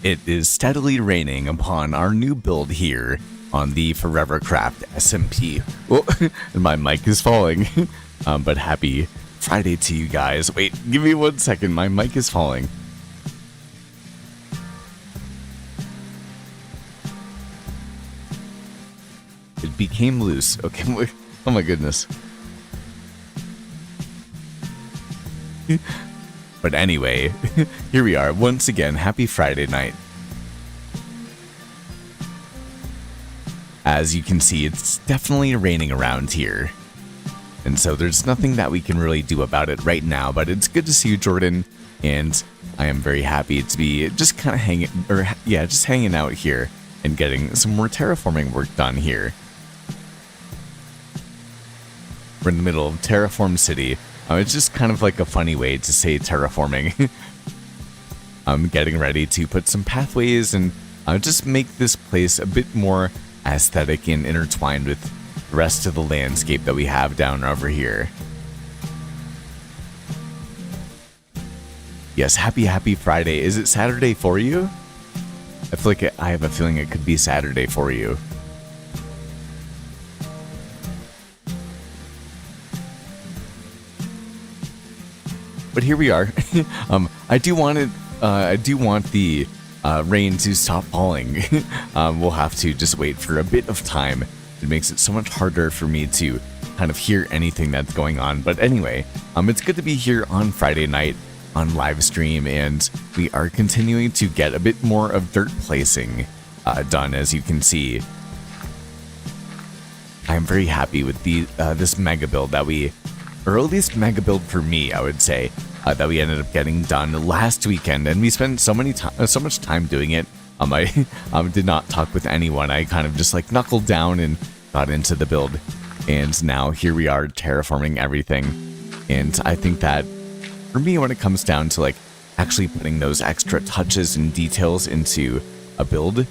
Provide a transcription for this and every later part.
It is steadily raining upon our new build here on the Forevercraft SMP. Well, and my mic is falling. But happy Friday to you guys. Wait, give me 1 second. My mic is falling. It became loose. Okay. Oh my goodness. But anyway, here we are once again. Happy Friday night. As you can see, it's definitely raining around here. And so there's nothing that we can really do about it right now, but it's good to see you, Jordan. And I am very happy to be just kind of hanging out here and getting some more terraforming work done here. We're in the middle of Terraform City. It's just kind of like a funny way to say terraforming. I'm getting ready to put some pathways and just make this place a bit more aesthetic and intertwined with the rest of the landscape that we have down over here. Yes, happy Friday. Is it Saturday for you? I feel like I have a feeling it could be Saturday for you. But here we are. I do want the rain to stop falling. We'll have to just wait for a bit of time. It makes it so much harder for me to kind of hear anything that's going on. But anyway, it's good to be here on Friday night on live stream, and we are continuing to get a bit more of dirt placing done, as you can see. I am very happy with this mega build that or at least mega build for me, I would say, that we ended up getting done last weekend, and we spent so much time doing it. I did not talk with anyone. I kind of just like knuckled down and got into the build, and now here we are terraforming everything. And I think that for me, when it comes down to like actually putting those extra touches and details into a build,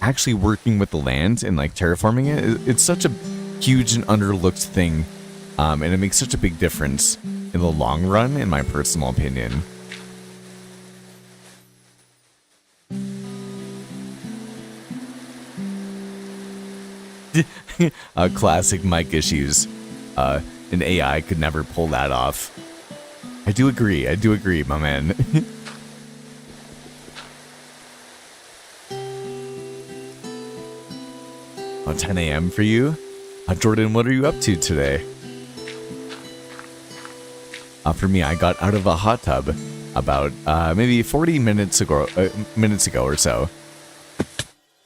actually working with the land and like terraforming it's such a huge and underlooked thing. And it makes such a big difference in the long run, in my personal opinion. Classic mic issues. An AI could never pull that off. I do agree, my man. Oh, 10 a.m. for you? Jordan, what are you up to today? For me, I got out of a hot tub about maybe 40 minutes ago or so.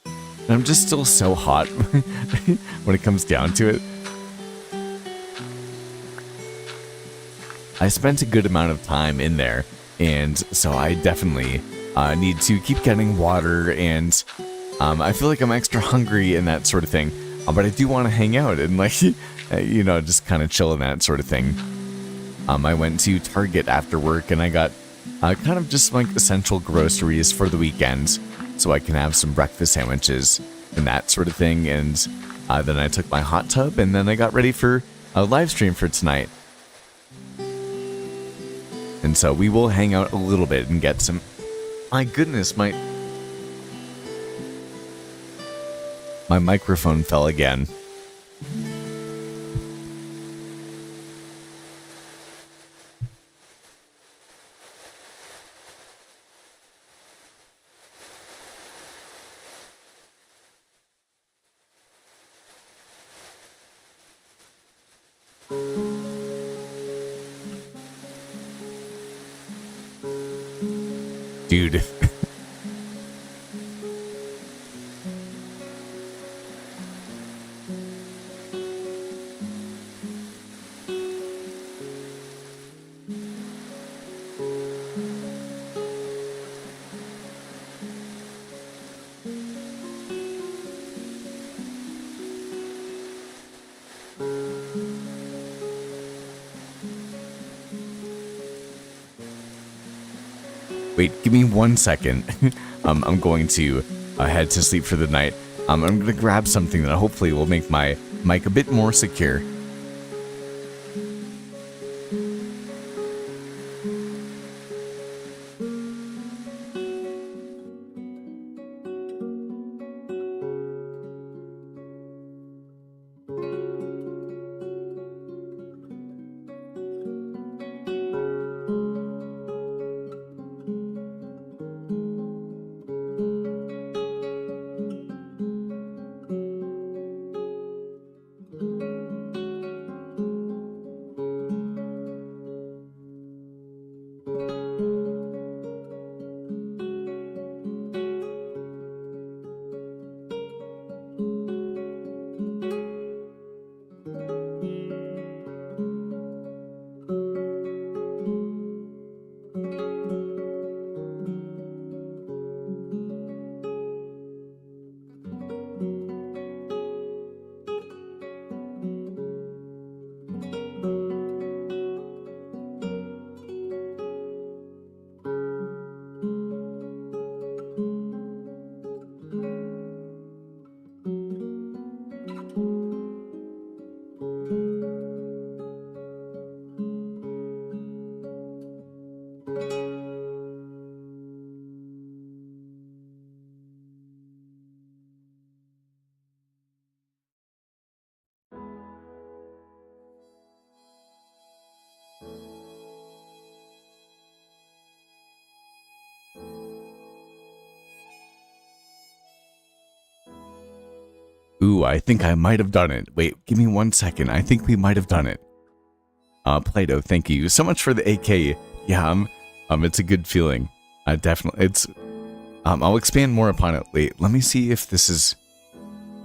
And I'm just still so hot when it comes down to it. I spent a good amount of time in there, and so I definitely need to keep getting water, and I feel like I'm extra hungry and that sort of thing. But I do want to hang out and like, just kind of chill and that sort of thing. I went to Target after work, and I got kind of just like essential groceries for the weekend, so I can have some breakfast sandwiches and that sort of thing. And then I took my hot tub, and then I got ready for a live stream for tonight. And so we will hang out a little bit and get some... My goodness, my microphone fell again. Dude. Wait, give me 1 second. I'm going to head to sleep for the night. I'm going to grab something that hopefully will make my mic a bit more secure. Ooh, I think I might have done it. Wait, give me 1 second. I think we might have done it. Play-Doh, thank you so much for the AK. Yeah, it's a good feeling. Definitely, it's, I'll expand more upon it. Wait, let me see if this is,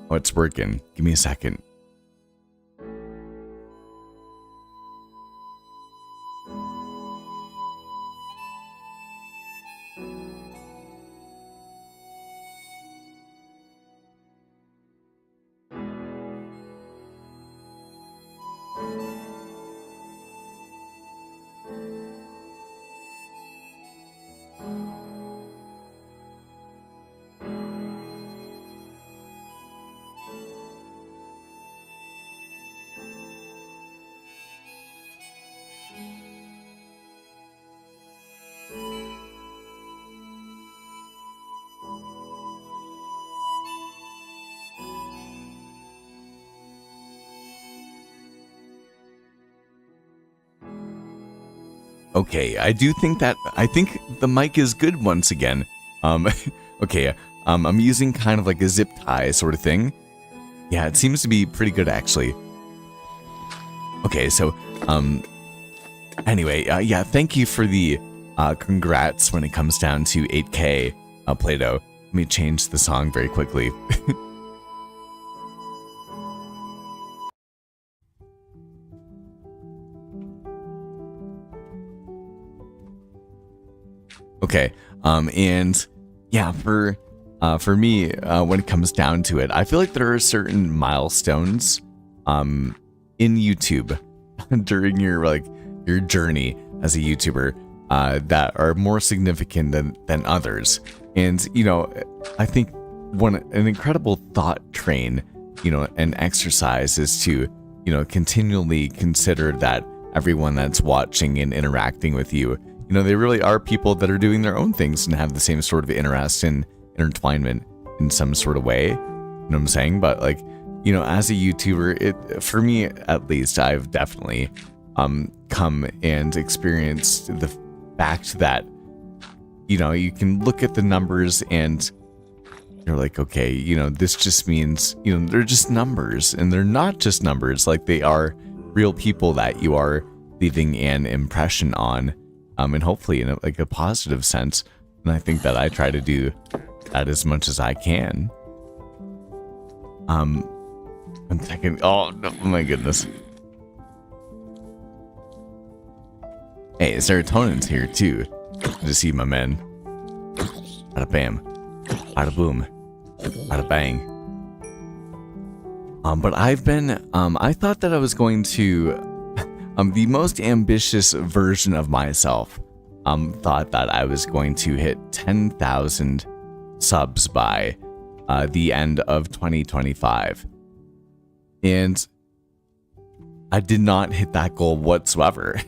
oh, it's working. Give me a second. Okay, I think the mic is good once again. Okay, I'm using kind of like a zip tie sort of thing. Yeah, it seems to be pretty good actually. Okay, so, anyway, yeah, thank you for the, congrats when it comes down to 8K, Play-Doh. Let me change the song very quickly. Okay, and yeah, for me, when it comes down to it, I feel like there are certain milestones, in YouTube during your journey as a YouTuber, that are more significant than others. And, you know, I think an incredible thought train, you know, an exercise is to, you know, continually consider that everyone that's watching and interacting with you, you know, they really are people that are doing their own things and have the same sort of interest and intertwinement in some sort of way. You know what I'm saying? But like, you know, as a YouTuber, for me at least, I've definitely come and experienced the fact that, you know, you can look at the numbers and you're like, okay, you know, this just means, you know, they're just numbers, and they're not just numbers. Like, they are real people that you are leaving an impression on. And hopefully in a positive sense. And I think that I try to do that as much as I can. 1 second. Oh, no, my goodness. Hey, serotonin's here too. Good to see my man. Bada bam. Bada boom. Bada bang. But I've been, I thought that I was going to, the most ambitious version of myself, thought that I was going to hit 10,000 subs by the end of 2025. And I did not hit that goal whatsoever.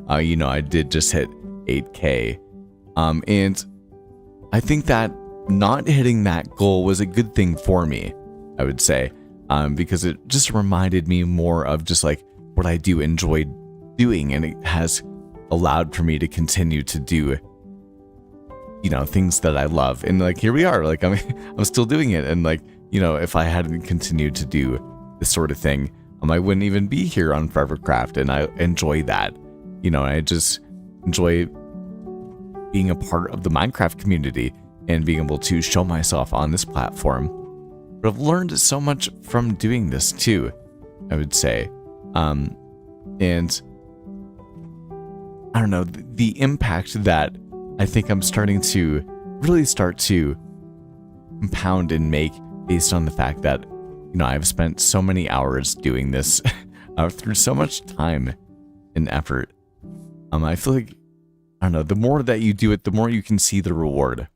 You know, I did just hit 8K. And I think that not hitting that goal was a good thing for me, I would say, because it just reminded me more of just like what I do enjoy doing, and it has allowed for me to continue to do, you know, things that I love. And like, here we are, like, I'm still doing it. And like, you know, if I hadn't continued to do this sort of thing, I wouldn't even be here on Forevercraft. And I enjoy that, you know, I just enjoy being a part of the Minecraft community and being able to show myself on this platform. But I've learned so much from doing this too, I would say. And I don't know, the impact that I think I'm starting to really start to compound and make based on the fact that, you know, I've spent so many hours doing this through so much time and effort. I feel like, I don't know, the more that you do it, the more you can see the reward,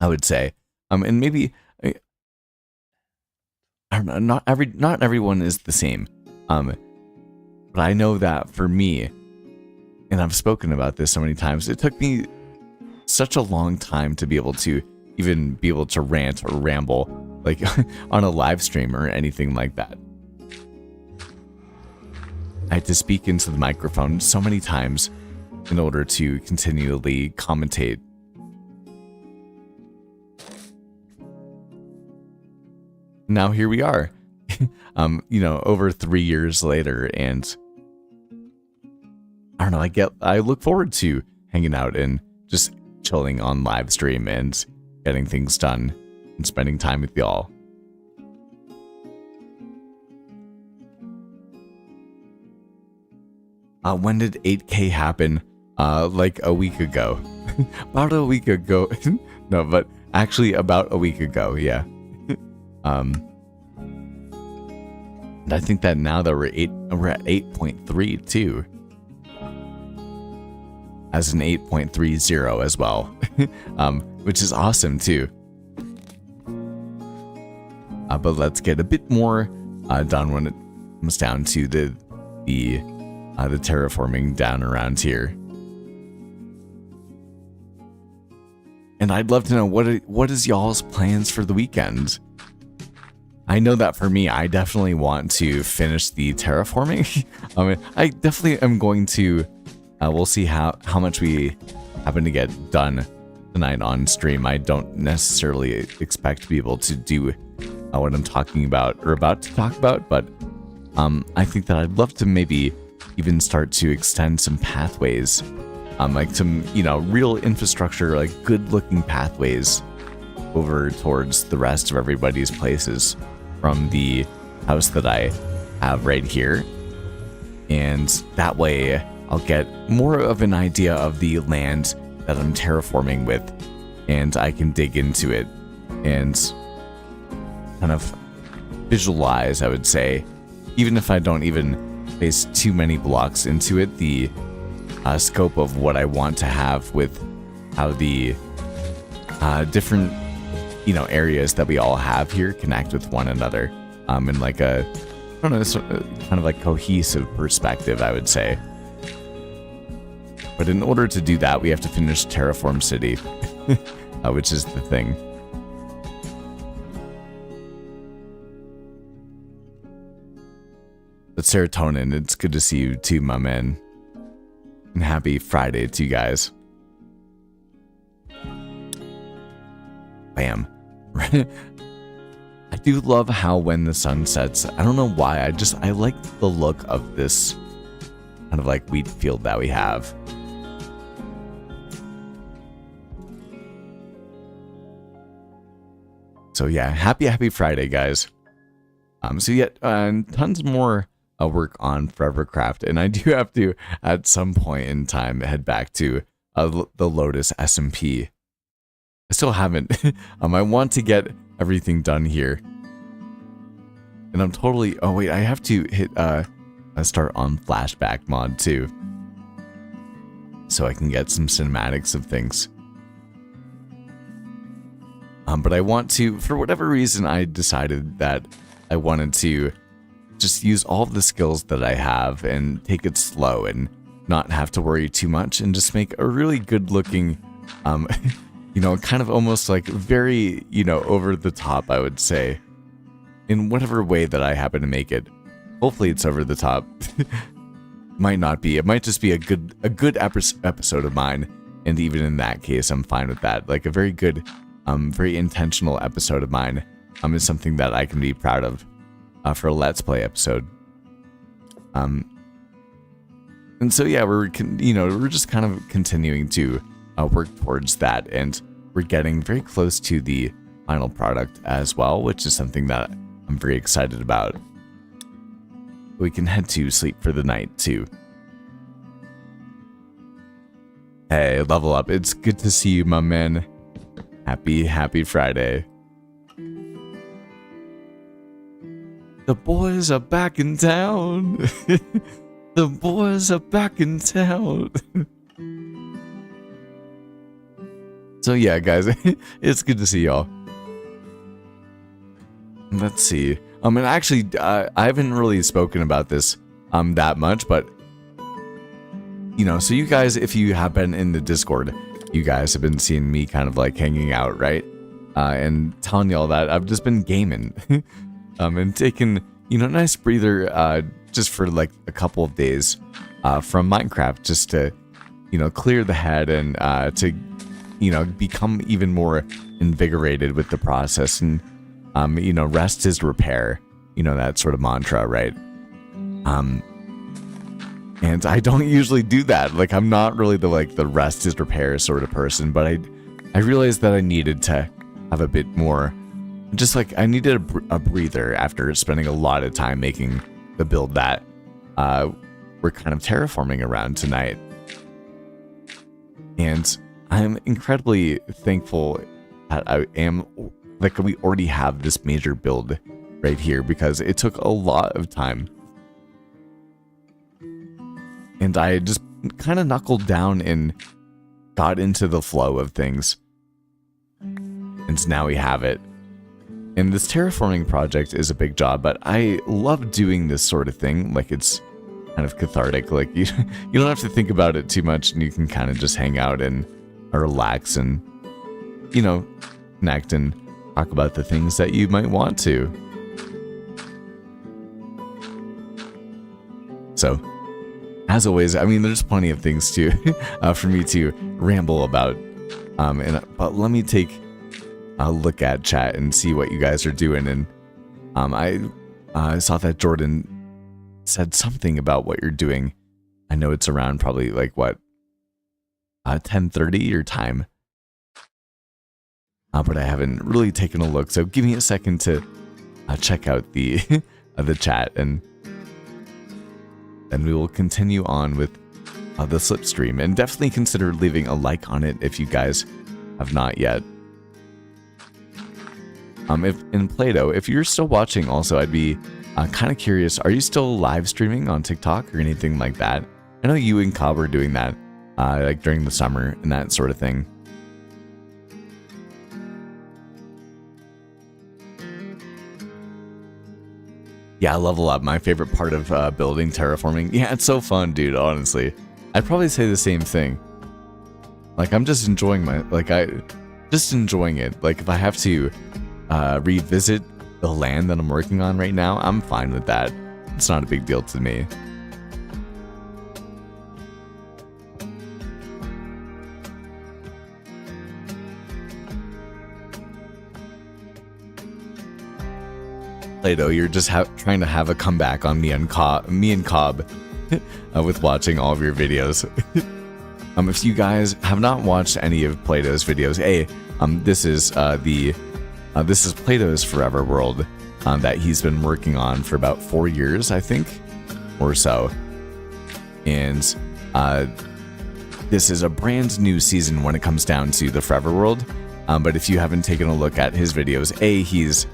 I would say. And maybe, I don't know, not everyone is the same. But I know that for me, and I've spoken about this so many times, it took me such a long time to be able to even be able to rant or ramble like on a live stream or anything like that. I had to speak into the microphone so many times in order to continually commentate. now here we are. Over 3 years later, and I don't know, I look forward to hanging out and just chilling on live stream and getting things done and spending time with y'all. When did 8K happen? Like a week ago. About a week ago. No, but actually about a week ago, yeah. And I think that now that we're at 8.3 too. As an 8.30 as well. Which is awesome too. But let's get a bit more done when it comes down to the terraforming down around here. And I'd love to know what is y'all's plans for the weekend? I know that for me, I definitely want to finish the terraforming. I definitely am going to. We'll see how much we happen to get done tonight on stream. I don't necessarily expect to be able to do what I'm talking about or about to talk about, but I think that I'd love to maybe even start to extend some pathways, like some real infrastructure, like good-looking pathways over towards the rest of everybody's places from the house that I have right here. And that way I'll get more of an idea of the land that I'm terraforming with, and I can dig into it and kind of visualize, I would say, even if I don't even place too many blocks into it, the scope of what I want to have with how the different areas that we all have here connect with one another in like a, I don't know, kind of like cohesive perspective, I would say. But in order to do that, we have to finish Terraform City, which is the thing. But Serotonin, it's good to see you too, my man. And happy Friday to you guys. Bam. I do love how when the sun sets, I don't know why, I like the look of this kind of like wheat field that we have. So yeah, happy Friday, guys. So yet tons more work on Forevercraft, and I do have to at some point in time head back to the Lotus SMP. I still haven't. I want to get everything done here, and I'm totally. Oh wait, I have to hit start on flashback mod too, so I can get some cinematics of things. But I want to, for whatever reason, I decided that I wanted to just use all the skills that I have and take it slow and not have to worry too much and just make a really good looking, kind of almost like very, over the top, I would say, in whatever way that I happen to make it. Hopefully it's over the top. Might not be. It might just be a good episode of mine. And even in that case, I'm fine with that. Like a very good, very intentional episode of mine is something that I can be proud of for a Let's Play episode. And so yeah, we're just kind of continuing to work towards that, and we're getting very close to the final product as well, which is something that I'm very excited about. We can head to sleep for the night too. Hey, level up. It's good to see you, my man. Happy Friday. The boys are back in town. The boys are back in town. So yeah, guys, it's good to see y'all. Let's see. And actually, I haven't really spoken about this that much, but so you guys, if you have been in the Discord, you guys have been seeing me kind of like hanging out, right? And telling y'all that I've just been gaming, and taking a nice breather, just for like a couple of days, from Minecraft, just to clear the head and to become even more invigorated with the process and Rest is repair, that sort of mantra, right? And I don't usually do that. Like, I'm not really the rest is repair sort of person, but I realized that I needed to have a bit more, just like I needed a breather after spending a lot of time making the build that we're kind of terraforming around tonight. And I'm incredibly thankful that we already have this major build right here, because it took a lot of time. And I just kind of knuckled down and got into the flow of things. And now we have it. And this terraforming project is a big job, but I love doing this sort of thing. Like, it's kind of cathartic. Like, you don't have to think about it too much, and you can kind of just hang out and relax and, connect and talk about the things that you might want to. So, as always, I mean, there's plenty of things for me to ramble about. But let me take a look at chat and see what you guys are doing. And I saw that Jordan said something about what you're doing. I know it's around probably 10:30 your time. But I haven't really taken a look. So give me a second to check out the the chat, and then we will continue on with the slipstream. And definitely consider leaving a like on it if you guys have not yet. If in Play-Doh, if you're still watching also, I'd be kind of curious, are you still live streaming on TikTok or anything like that? I know you and Cobb are doing that during the summer and that sort of thing. Yeah, level up, my favorite part of building terraforming. Yeah, it's so fun, dude, honestly. I'd probably say the same thing. Like, I'm just enjoying just enjoying it. Like, if I have to revisit the land that I'm working on right now, I'm fine with that. It's not a big deal to me. Play-Doh, you're just trying to have a comeback on me and Cobb with watching all of your videos. If you guys have not watched any of Play-Doh's videos, this is Play-Doh's Forever World that he's been working on for about 4 years, I think, or so. And this is a brand new season when it comes down to the Forever World. But if you haven't taken a look at his videos, he's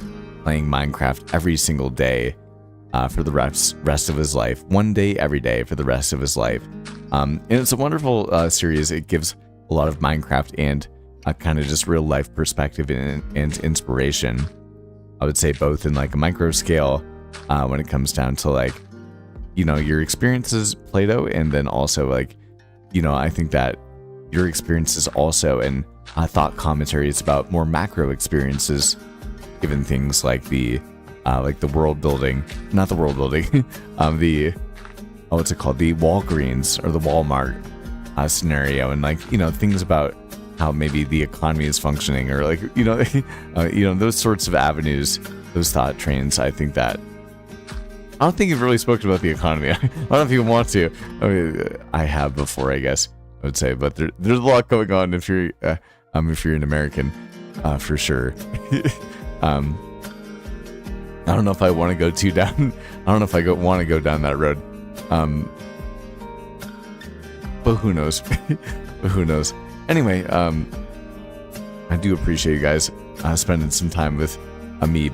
playing Minecraft every single day for the rest of his life. One day, every day for the rest of his life. And it's a wonderful series. It gives a lot of Minecraft and a kind of just real life perspective and inspiration. I would say both in like a micro scale when it comes down to your experiences, Play-Doh, and then also I think that your experiences also and thought commentaries about more macro experiences, given things like the world building, not the world building, what's it called? The Walgreens or the Walmart scenario, and things about how maybe the economy is functioning, or those sorts of avenues, those thought trains. I think that I don't think you've really spoken about the economy. I don't know if you want to. I mean, I have before, I guess I would say, but there's a lot going on if you're an American, for sure. I don't know if I want to go too down. I don't know if I want to go down that road. But who knows? Who knows? Anyway, I do appreciate you guys spending some time with me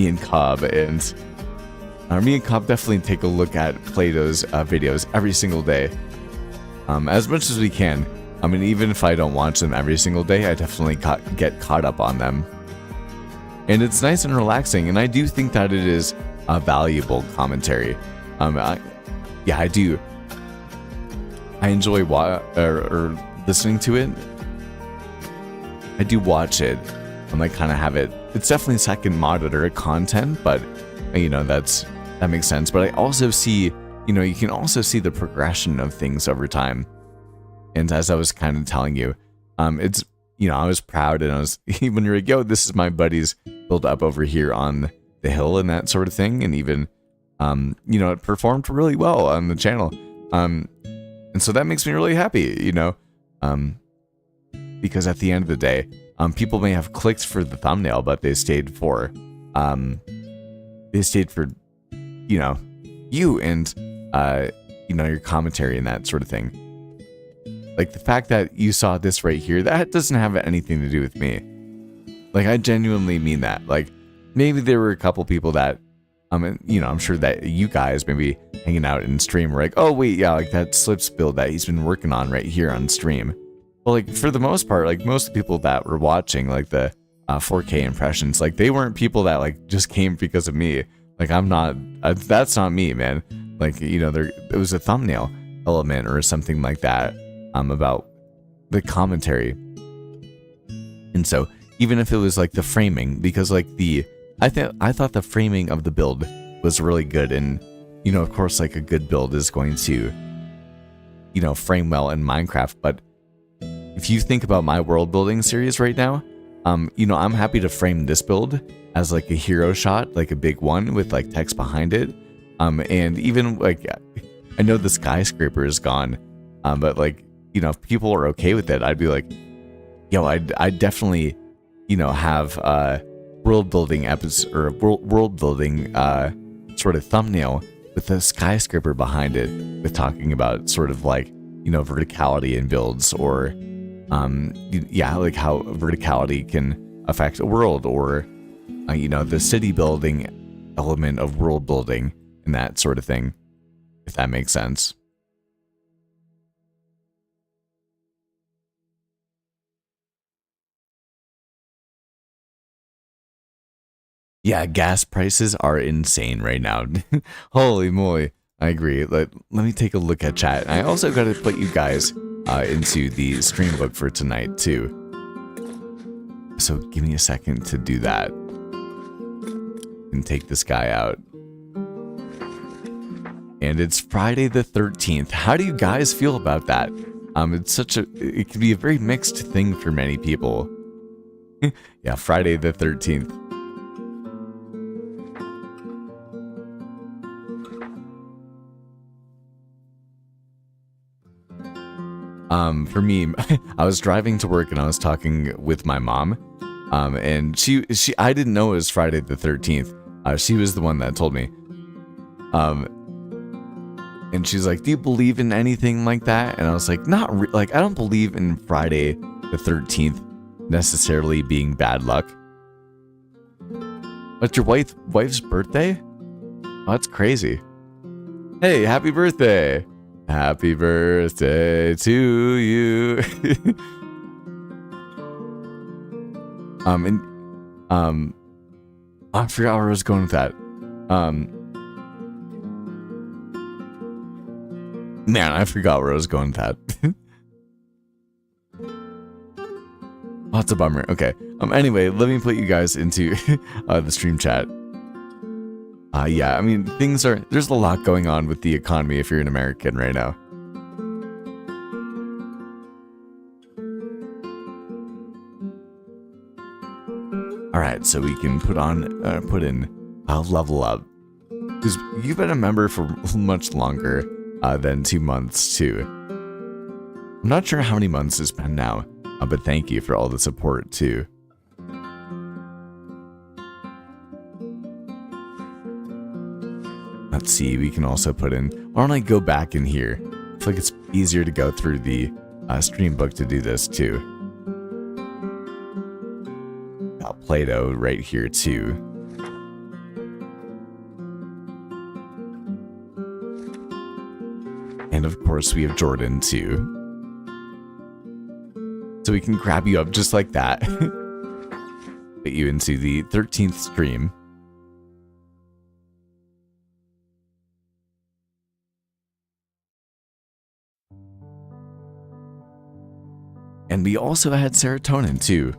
and Cobb, and me and Cobb definitely take a look at Play-Doh's videos every single day, as much as we can. I mean, even if I don't watch them every single day, I definitely get caught up on them. And it's nice and relaxing, and I do think that it is a valuable commentary. I do. I enjoy listening to it. I do watch it and kind of have it. It's definitely second monitor content, but that makes sense. But I also see, you can also see the progression of things over time. And as I was kind of telling you, it's I was proud, and I was when you're like, yo, this is my buddy's build up over here on the hill and that sort of thing, and even it performed really well on the channel. And so that makes me really happy, because at the end of the day, people may have clicked for the thumbnail, but they stayed for you and your commentary and that sort of thing. Like the fact that you saw this right here, that doesn't have anything to do with me. Like, I genuinely mean that. Like, maybe there were a couple people that, I'm sure that you guys maybe hanging out in stream were like, oh wait, yeah, like that Slips build that he's been working on right here on stream. But like, for the most part, like most people that were watching like the 4K impressions, like they weren't people that like just came because of me. Like, I'm not, that's not me, man. Like, there it was a thumbnail element or something like that about the commentary. And so even if it was like the framing, because like I thought the framing of the build was really good, and of course, like a good build is going to frame well in Minecraft. But if you think about my world building series right now, I'm happy to frame this build as like a hero shot, like a big one with like text behind it. And even like, I know the skyscraper is gone, but like, if people are okay with it, I'd be like, yo, I'd definitely, have world building episode or world building sort of thumbnail with a skyscraper behind it, with talking about sort of like, verticality in builds, or like how verticality can affect a world, or the city building element of world building and that sort of thing, if that makes sense. Yeah, gas prices are insane right now. Holy moly. I agree. Let me take a look at chat. I also got to put you guys into the stream book for tonight too. So give me a second to do that. And take this guy out. And it's Friday the 13th. How do you guys feel about that? It can be a very mixed thing for many people. Yeah, Friday the 13th. For me, I was driving to work and I was talking with my mom, and I didn't know it was Friday the 13th. She was the one that told me. And she's like, "Do you believe in anything like that?" And I was like, like, I don't believe in Friday the 13th necessarily being bad luck. But your wife's birthday? Oh, that's crazy. Hey, happy birthday! Happy birthday to you. I forgot where I was going with that. Man, I forgot where I was going with that. Oh, it's a bummer. Okay. Anyway, let me put you guys into the stream chat. Yeah, I mean, there's a lot going on with the economy if you're an American right now. All right, so we can put in level up, because you've been a member for much longer than 2 months too. I'm not sure how many months it's been now, but thank you for all the support too. Let's see, we can also put in, why don't I go back in here? I feel like it's easier to go through the stream book to do this too. Got Play-Doh right here too. And of course we have Jordan too. So we can grab you up just like that. Put you into the 13th stream. And we also had serotonin too.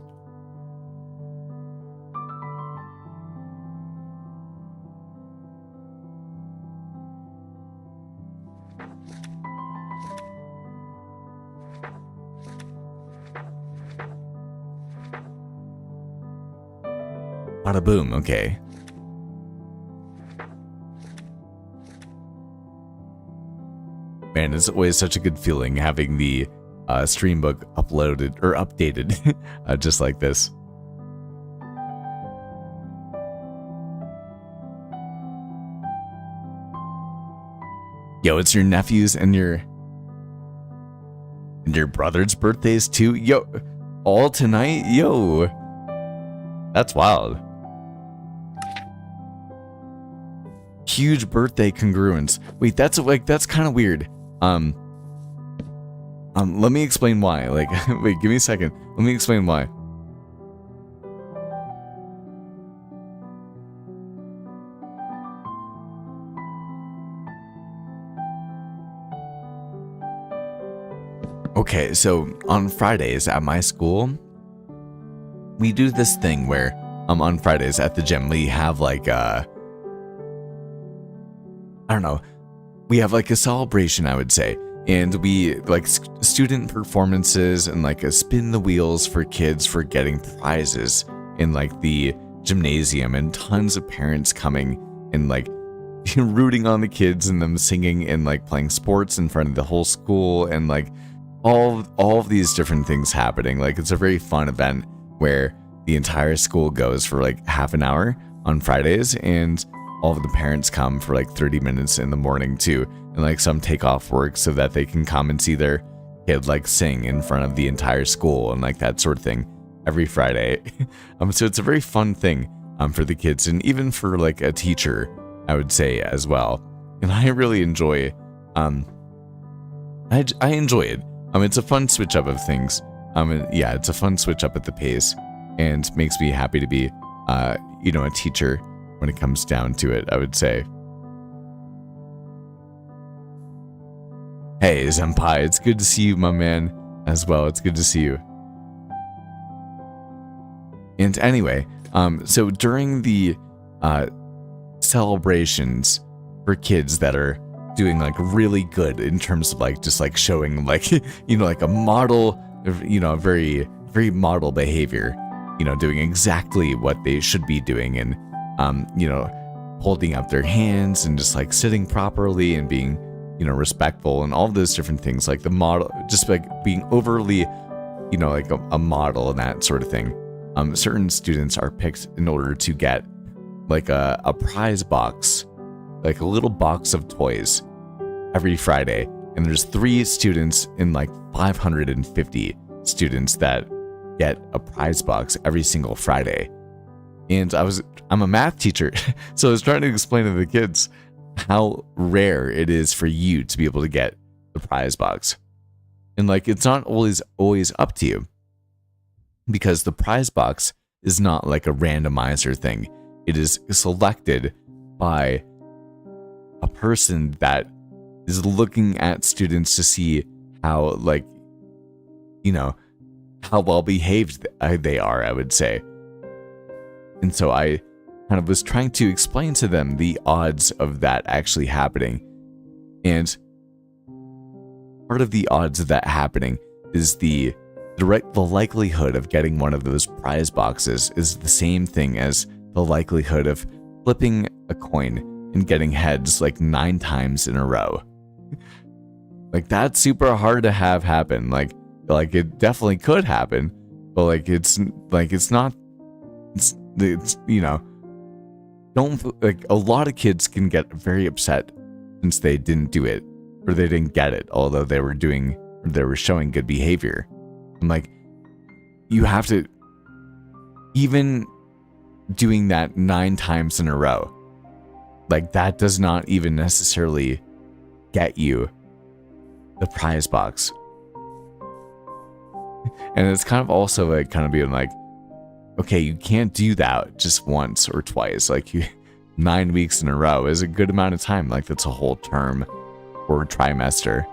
Bada boom, okay. Man, it's always such a good feeling having the stream book uploaded or updated just like this. Yo, it's your nephews and your brother's birthdays too. Yo, all tonight? Yo, that's wild. Huge birthday congruence. Wait, that's kind of weird. Let me explain why. Like, wait, give me a second. Let me explain why. Okay, so on Fridays at my school, we do this thing where on Fridays at the gym we have like I don't know, we have like a celebration, I would say, and we like student performances and like a spin the wheels for kids for getting prizes in like the gymnasium, and tons of parents coming and like rooting on the kids and them singing and like playing sports in front of the whole school, and like all of these different things happening. Like, it's a very fun event where the entire school goes for like half an hour on Fridays, and all of the parents come for like 30 minutes in the morning too, and like some take off work so that they can come and see their kid like sing in front of the entire school and like that sort of thing every Friday. So it's a very fun thing for the kids, and even for like a teacher, I would say, as well. And I really enjoy I enjoy it. It's a fun switch up of things. Yeah, it's a fun switch up at the pace, and makes me happy to be, a teacher when it comes down to it, I would say. Hey, Senpai, it's good to see you, my man, as well. It's good to see you. And anyway, so during the celebrations for kids that are doing like really good in terms of like just like showing like like a model, very very model behavior, doing exactly what they should be doing, and holding up their hands and just like sitting properly and being respectful and all of those different things, like the model, just like being overly like a model and that sort of thing. Certain students are picked in order to get like a prize box, like a little box of toys every Friday, and there's 3 students in like 550 students that get a prize box every single Friday. And I'm a math teacher, so I was trying to explain to the kids how rare it is for you to be able to get the prize box. And like, it's not always up to you, because the prize box is not like a randomizer thing. It is selected by a person that is looking at students to see how like how well behaved they are, I would say. And so I kind of was trying to explain to them the odds of that actually happening. And part of the odds of that happening is the likelihood of getting one of those prize boxes is the same thing as the likelihood of flipping a coin and getting heads like 9 times in a row. Like, that's super hard to have happen. Like it definitely could happen, but like it's not don't, like, a lot of kids can get very upset since they didn't do it, or they didn't get it, although they were showing good behavior. I'm like, you have to, even doing that 9 times in a row, like, that does not even necessarily get you the prize box. And it's kind of also like kind of being like, okay, you can't do that just once or twice. Like, 9 weeks in a row is a good amount of time. Like, that's a whole term or trimester.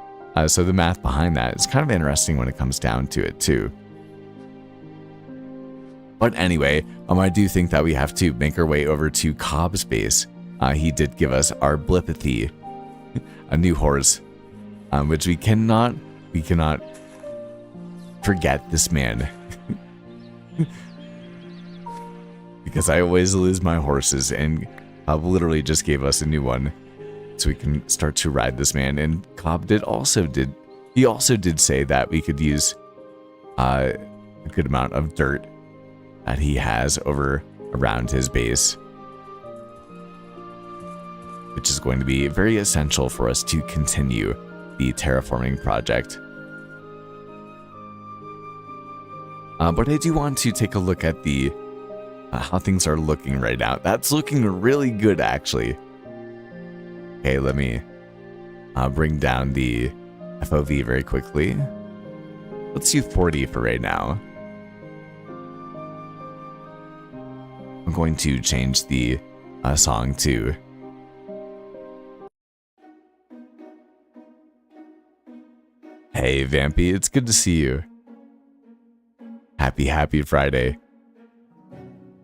So the math behind that is kind of interesting when it comes down to it too. But anyway, I do think that we have to make our way over to Cobb's base. He did give us our Blipathy, a new horse, which we cannot forget this man. because I always lose my horses, and Cobb literally just gave us a new one so we can start to ride this man. And Cobb also did say that we could use a good amount of dirt that he has over around his base, which is going to be very essential for us to continue the terraforming project. But I do want to take a look at the how things are looking right now. That's looking really good, actually. Okay, let me bring down the FOV very quickly. Let's do 40 for right now. I'm going to change the song to Hey Vampy, it's good to see you. Happy Friday.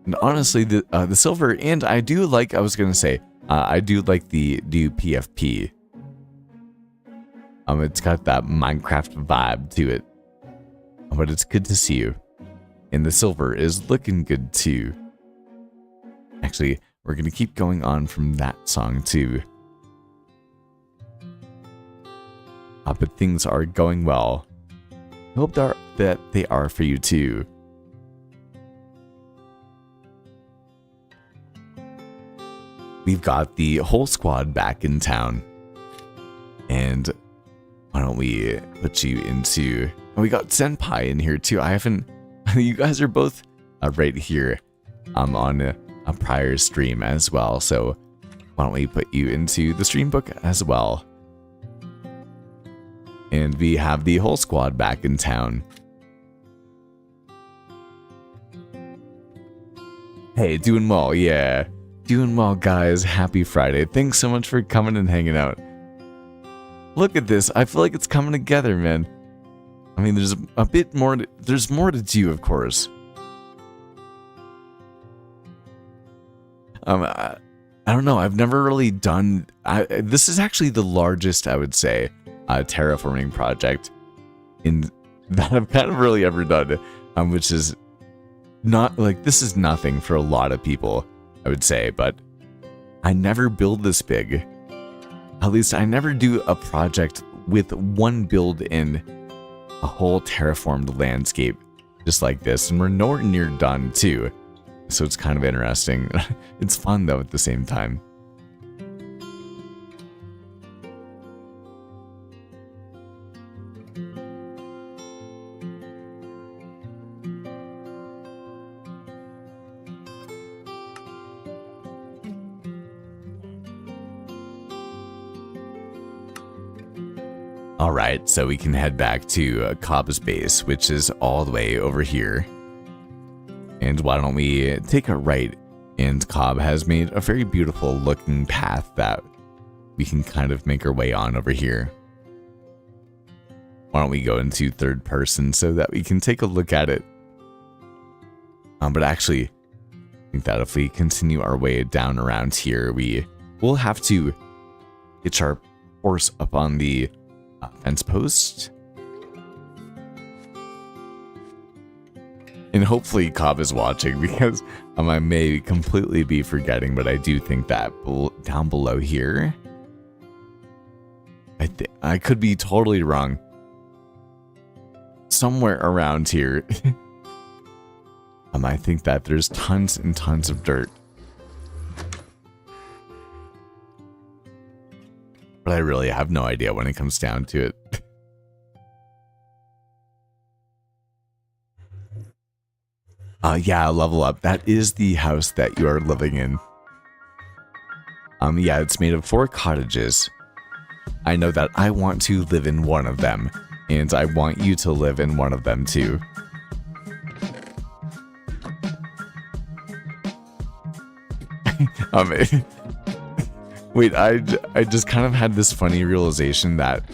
And honestly, the silver, and I do like, I was gonna say, I do like the new PFP. It's got that Minecraft vibe to it. But it's good to see you. And the silver is looking good too. Actually, we're gonna keep going on from that song too. But things are going well. I hope that they are for you too. We've got the whole squad back in town. And why don't we put you into... Oh, we got Senpai in here too. I haven't... You guys are both right here on a prior stream as well. So why don't we put you into the stream book as well. And we have the whole squad back in town. Hey, doing well, yeah. Doing well, guys. Happy Friday. Thanks so much for coming and hanging out. Look at this. I feel like it's coming together, man. I mean, there's a bit more. There's more to do, of course. I don't know. I've never really done... this is actually the largest, I would say, terraforming project that I've kind of really ever done, which is not like, this is nothing for a lot of people, I would say, but I never build this big. At least I never do a project with one build in a whole terraformed landscape just like this, and we're nowhere near done too, so it's kind of interesting. It's fun though at the same time. Alright, so we can head back to Cobb's base, which is all the way over here. And why don't we take a right, and Cobb has made a very beautiful looking path that we can kind of make our way on over here. Why don't we go into third person so that we can take a look at it. But actually, I think that if we continue our way down around here, we will have to hitch our horse up on the fence post. And hopefully Cobb is watching, because I may completely be forgetting, but I do think that down below here, I could be totally wrong. Somewhere around here, I think that there's tons and tons of dirt. But I really have no idea when it comes down to it. Yeah, level up. That is the house that you are living in. Yeah, it's made of 4 cottages. I know that I want to live in one of them, and I want you to live in one of them too. Wait, I just kind of had this funny realization that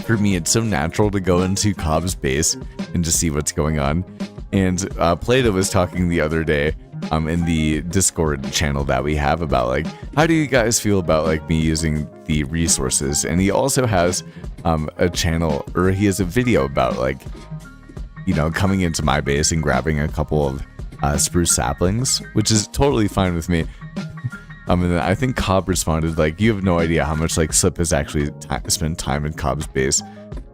for me, it's so natural to go into Cobb's base and just see what's going on. And Plato was talking the other day in the Discord channel that we have about, like, how do you guys feel about, like, me using the resources? And he also has a channel, or he has a video about, like, you know, coming into my base and grabbing a couple of spruce saplings, which is totally fine with me. And I think Cobb responded like, "You have no idea how much like Slip has actually spent time in Cobb's base."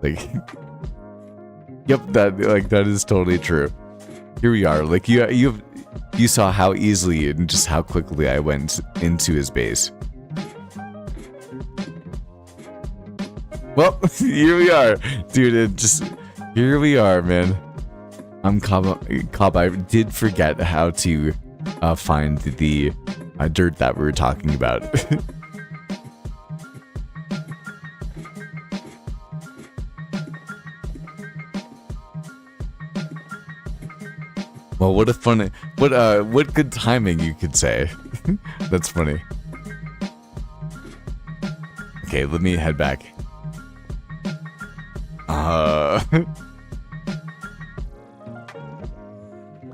Like, yep, that is totally true. Here we are. Like you saw how easily and just how quickly I went into his base. Well, here we are, dude. Here we are, man. Cobb. I did forget how to find the dirt that we were talking about. Well, what good timing, you could say. That's funny. Okay, let me head back.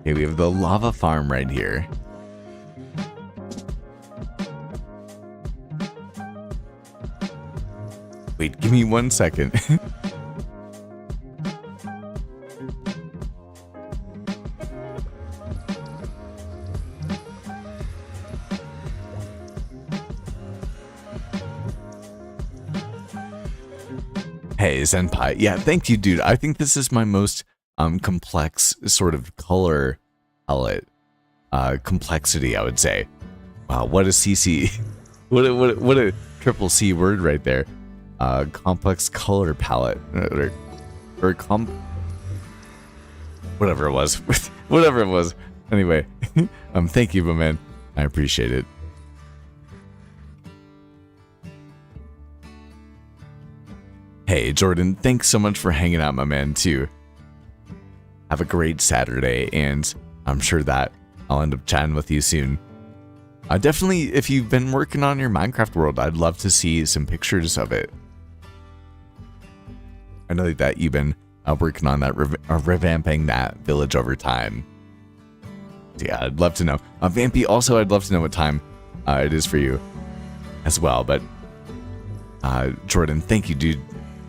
Okay, we have the lava farm right here. Wait, give me 1 second. Hey, Senpai. Yeah, thank you, dude. I think this is my most complex sort of color palette complexity, I would say. Wow, what a CC. what a triple C word right there. Complex color palette or whatever it was. Whatever it was. Anyway, thank you, my man. I appreciate it. Hey, Jordan, thanks so much for hanging out, my man, too. Have a great Saturday, and I'm sure that I'll end up chatting with you soon. Definitely, if you've been working on your Minecraft world, I'd love to see some pictures of it. I know that you've been working on that, revamping that village over time. So yeah, I'd love to know. Vampy, also, I'd love to know what time it is for you as well. But Jordan, thank you, dude.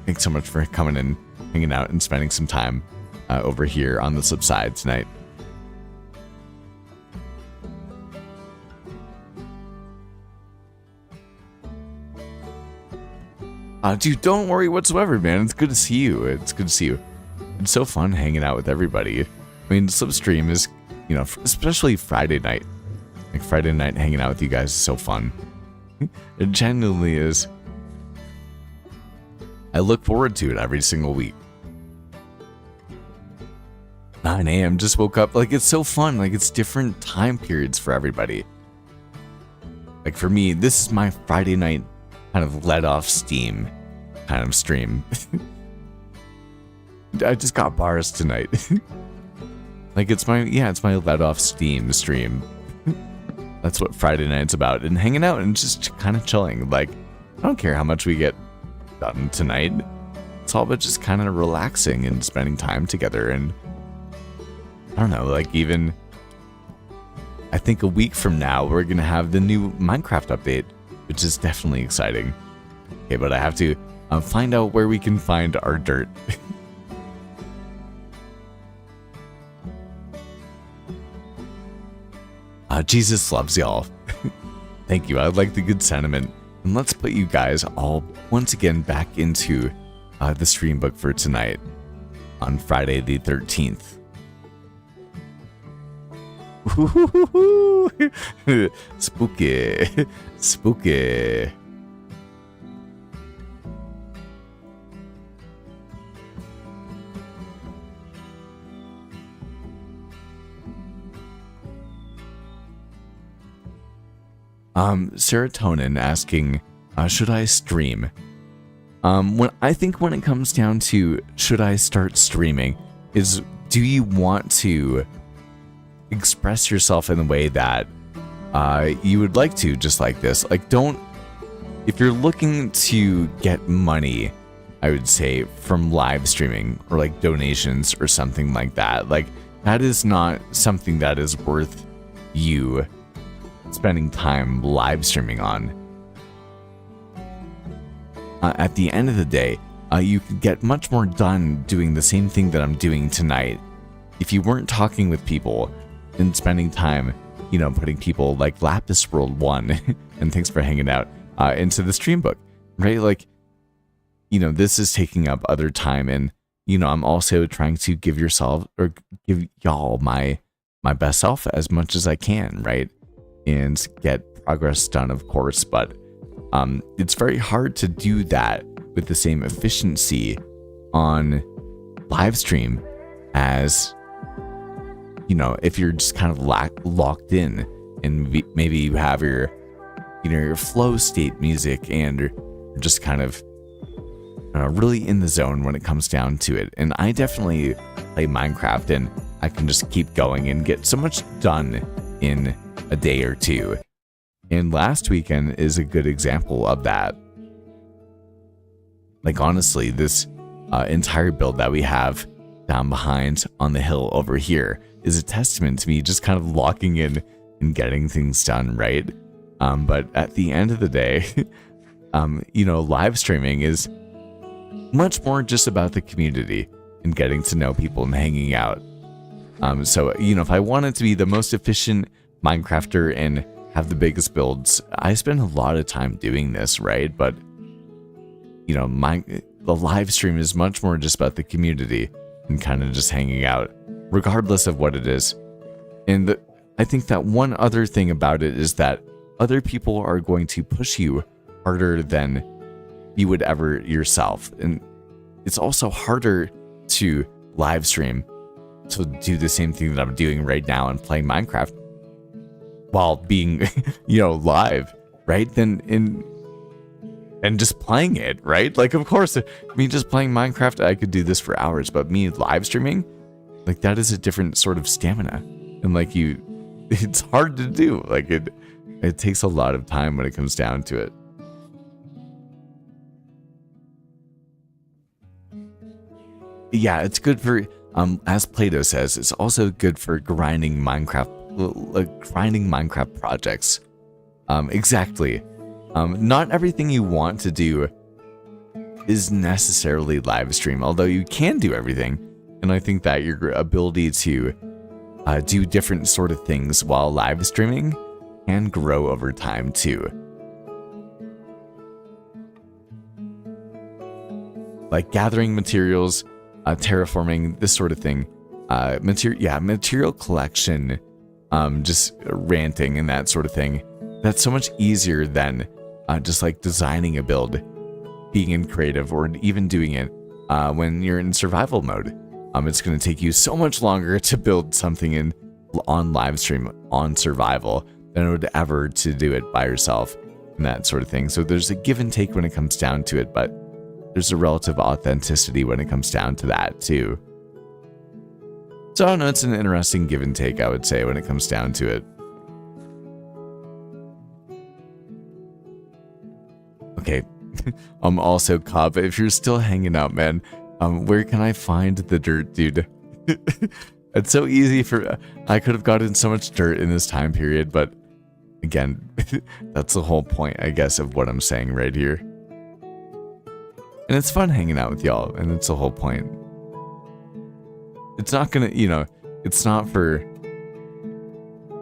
Thanks so much for coming and hanging out and spending some time over here on the Slip side tonight. Dude, don't worry whatsoever, man. It's good to see you. It's good to see you. It's so fun hanging out with everybody. I mean, Slipstream is, you know, especially Friday night. Like, Friday night hanging out with you guys is so fun. It genuinely is. I look forward to it every single week. 9 a.m. just woke up. Like, it's so fun. Like, it's different time periods for everybody. Like, for me, this is my Friday night kind of let off steam kind of stream. I just got bars tonight. Like, it's my let off steam stream. That's what Friday night's about. And hanging out and just kind of chilling. Like, I don't care how much we get done tonight. It's all about just kind of relaxing and spending time together. And I don't know, like, even I think a week from now we're gonna have the new Minecraft update, which is definitely exciting. Okay, but I have to find out where we can find our dirt. Jesus loves y'all. Thank you. I like the good sentiment. And let's put you guys all once again back into the stream book for tonight on Friday the 13th. Spooky. Spooky. Serotonin asking, should I stream? When it comes down to should I start streaming, is do you want to express yourself in the way that you would like to, just like this? Like, if you're looking to get money, I would say, from live streaming or like donations or something like that, like, that is not something that is worth you spending time live streaming on. At the end of the day, you could get much more done doing the same thing that I'm doing tonight if you weren't talking with people and spending time, putting people like Lapis World 1, and thanks for hanging out, into the stream book, right? Like, this is taking up other time, and, I'm also trying to give y'all my best self as much as I can, right? And get progress done, of course, but it's very hard to do that with the same efficiency on live stream as, if you're just kind of locked in, and maybe you have your flow state music, and you're just kind of really in the zone when it comes down to it. And I definitely play Minecraft, and I can just keep going and get so much done in a day or two. And last weekend is a good example of that. Like, honestly, this entire build that we have down behind on the hill over here is a testament to me just kind of locking in and getting things done, right? But at the end of the day, live streaming is much more just about the community and getting to know people and hanging out. So, if I wanted to be the most efficient Minecrafter and have the biggest builds, I spend a lot of time doing this, right? But, the live stream is much more just about the community and kind of just hanging out, regardless of what it is. And I think that one other thing about it is that other people are going to push you harder than you would ever yourself. And it's also harder to live stream to do the same thing that I'm doing right now and playing Minecraft while being, live, right? And just playing it, right? Like, of course, me just playing Minecraft, I could do this for hours, but me live streaming, like, that is a different sort of stamina. And like, it's hard to do. Like, it takes a lot of time when it comes down to it. Yeah, it's good for, as Plato says, it's also good for grinding Minecraft projects. Exactly. Not everything you want to do is necessarily live stream, although you can do everything. And I think that your ability to do different sort of things while live streaming can grow over time too. Like gathering materials, terraforming, this sort of thing. Material collection, just ranting and that sort of thing. That's so much easier than just like designing a build, being in creative, or even doing it when you're in survival mode. It's going to take you so much longer to build something on live stream on survival than it would ever to do it by yourself and that sort of thing. So there's a give and take when it comes down to it, but there's a relative authenticity when it comes down to that too. So I don't know, it's an interesting give and take, I would say, when it comes down to it. Okay, also, Cobb, if you're still hanging out, man, where can I find the dirt, dude? It's so easy I could have gotten so much dirt in this time period, but again, that's the whole point, I guess, of what I'm saying right here. And it's fun hanging out with y'all, and it's the whole point. It's not gonna, it's not for,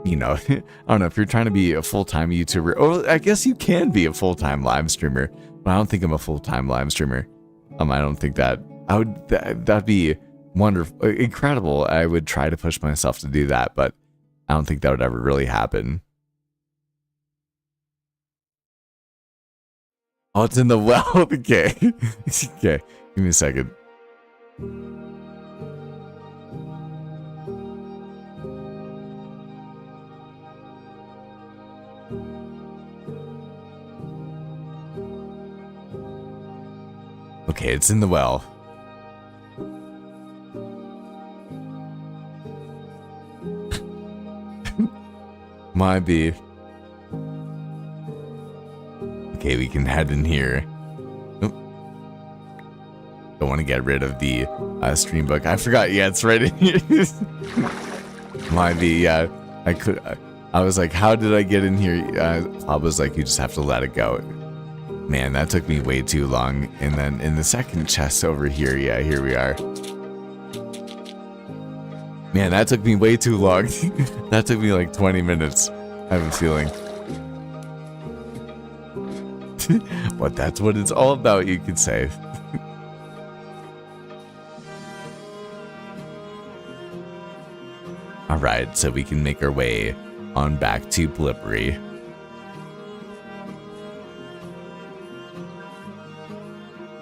I don't know, if you're trying to be a full-time YouTuber, oh, I guess you can be a full-time live streamer, but I don't think I'm a full-time live streamer. I don't think that, that'd be wonderful, incredible. I would try to push myself to do that, but I don't think that would ever really happen. Oh, it's in the well. Okay. Okay. Give me a second. Okay, it's in the well. Might be. Okay, we can head in here. Oop. Don't want to get rid of the stream book. I forgot. Yeah, it's right in here. Might be. I was like, how did I get in here? Bob was like, you just have to let it go. Man, that took me way too long. And then in the second chest over here, yeah, here we are. Man, that took me way too long. That took me like 20 minutes, I have a feeling. But that's what it's all about, you could say. Alright, so we can make our way on back to Blippery.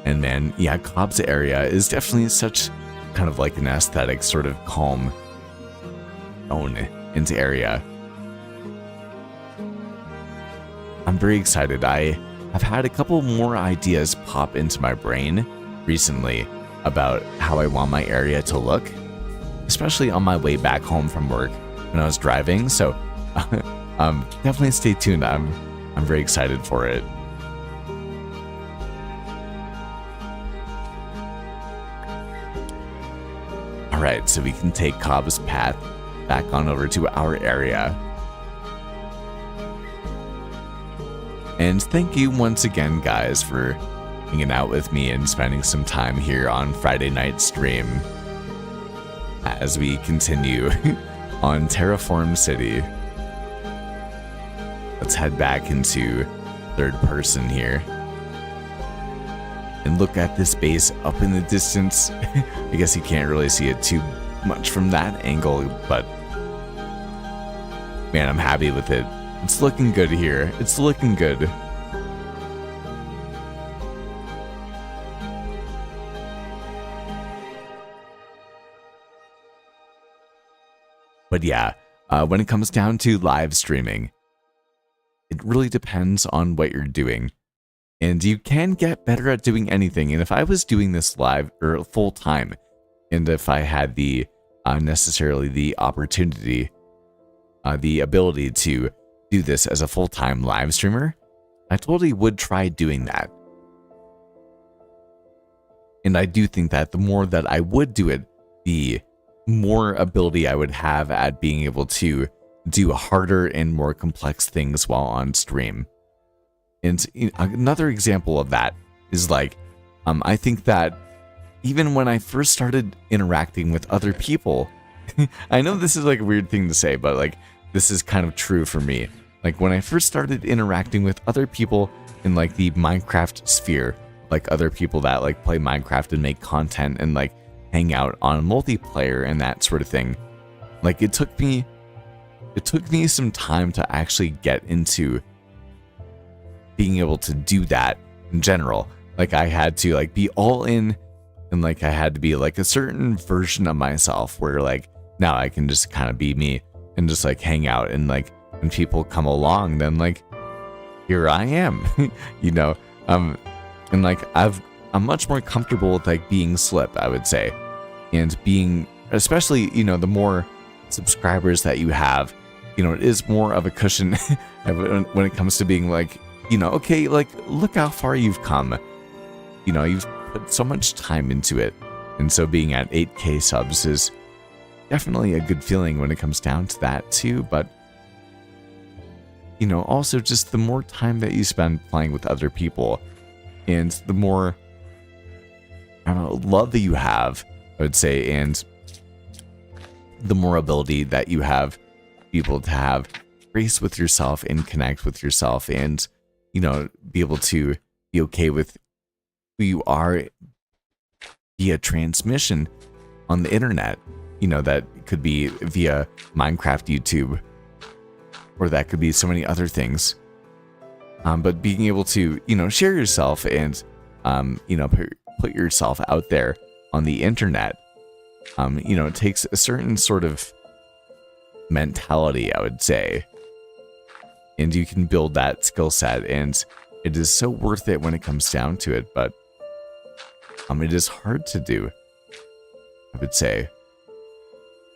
And man, yeah, Cobb's area is definitely such kind of like an aesthetic, sort of calm tone into area. I'm very excited. I have had a couple more ideas pop into my brain recently about how I want my area to look, especially on my way back home from work when I was driving. So definitely stay tuned. I'm very excited for it. Alright, so we can take Cobb's path back on over to our area. And thank you once again, guys, for hanging out with me and spending some time here on Friday night stream as we continue on Terraform City. Let's head back into third person here and look at this base up in the distance. I guess you can't really see it too much from that angle, but man, I'm happy with it. It's looking good here. It's looking good. But yeah, when it comes down to live streaming, it really depends on what you're doing. And you can get better at doing anything. And if I was doing this live or full time, and if I had the necessarily the opportunity, the ability to do this as a full-time live streamer, I totally would try doing that. And I do think that the more that I would do it, the more ability I would have at being able to do harder and more complex things while on stream. And another example of that is like, I think that even when I first started interacting with other people, I know this is like a weird thing to say, but like, this is kind of true for me. Like when I first started interacting with other people in like the Minecraft sphere, like other people that like play Minecraft and make content and like hang out on multiplayer and that sort of thing. Like it took me some time to actually get into being able to do that in general. Like I had to like be all in, and like I had to be like a certain version of myself where like now I can just kind of be me and just like hang out, and like when people come along, then like here I am. You know, and like I'm much more comfortable with like being Slip, I would say, and being, especially, you know, the more subscribers that you have, you know, it is more of a cushion when it comes to being like, you know, okay, like look how far you've come. You know, you've put so much time into it, and so being at 8K subs is definitely a good feeling when it comes down to that too. But you know, also just the more time that you spend playing with other people, and the more, I don't know, love that you have, I would say, and the more ability that you have be able to have grace with yourself and connect with yourself, and you know, be able to be okay with who you are via transmission on the internet. You know, that could be via Minecraft YouTube, or that could be so many other things. But being able to, you know, share yourself and, you know, put yourself out there on the internet, you know, it takes a certain sort of mentality, I would say. And you can build that skill set, and it is so worth it when it comes down to it. But it is hard to do, I would say.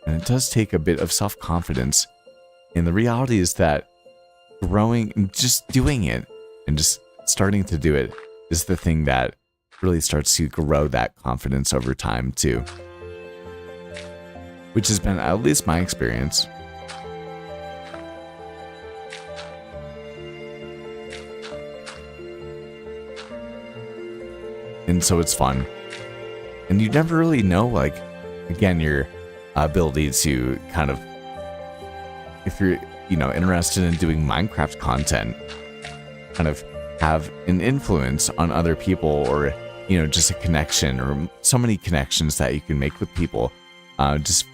And it does take a bit of self-confidence. And the reality is that growing, just doing it and just starting to do it is the thing that really starts to grow that confidence over time too. Which has been at least my experience. And so it's fun. And you never really know, like, again, you're ability to kind of, if you're, interested in doing Minecraft content, kind of have an influence on other people, or, just a connection, or so many connections that you can make with people, just,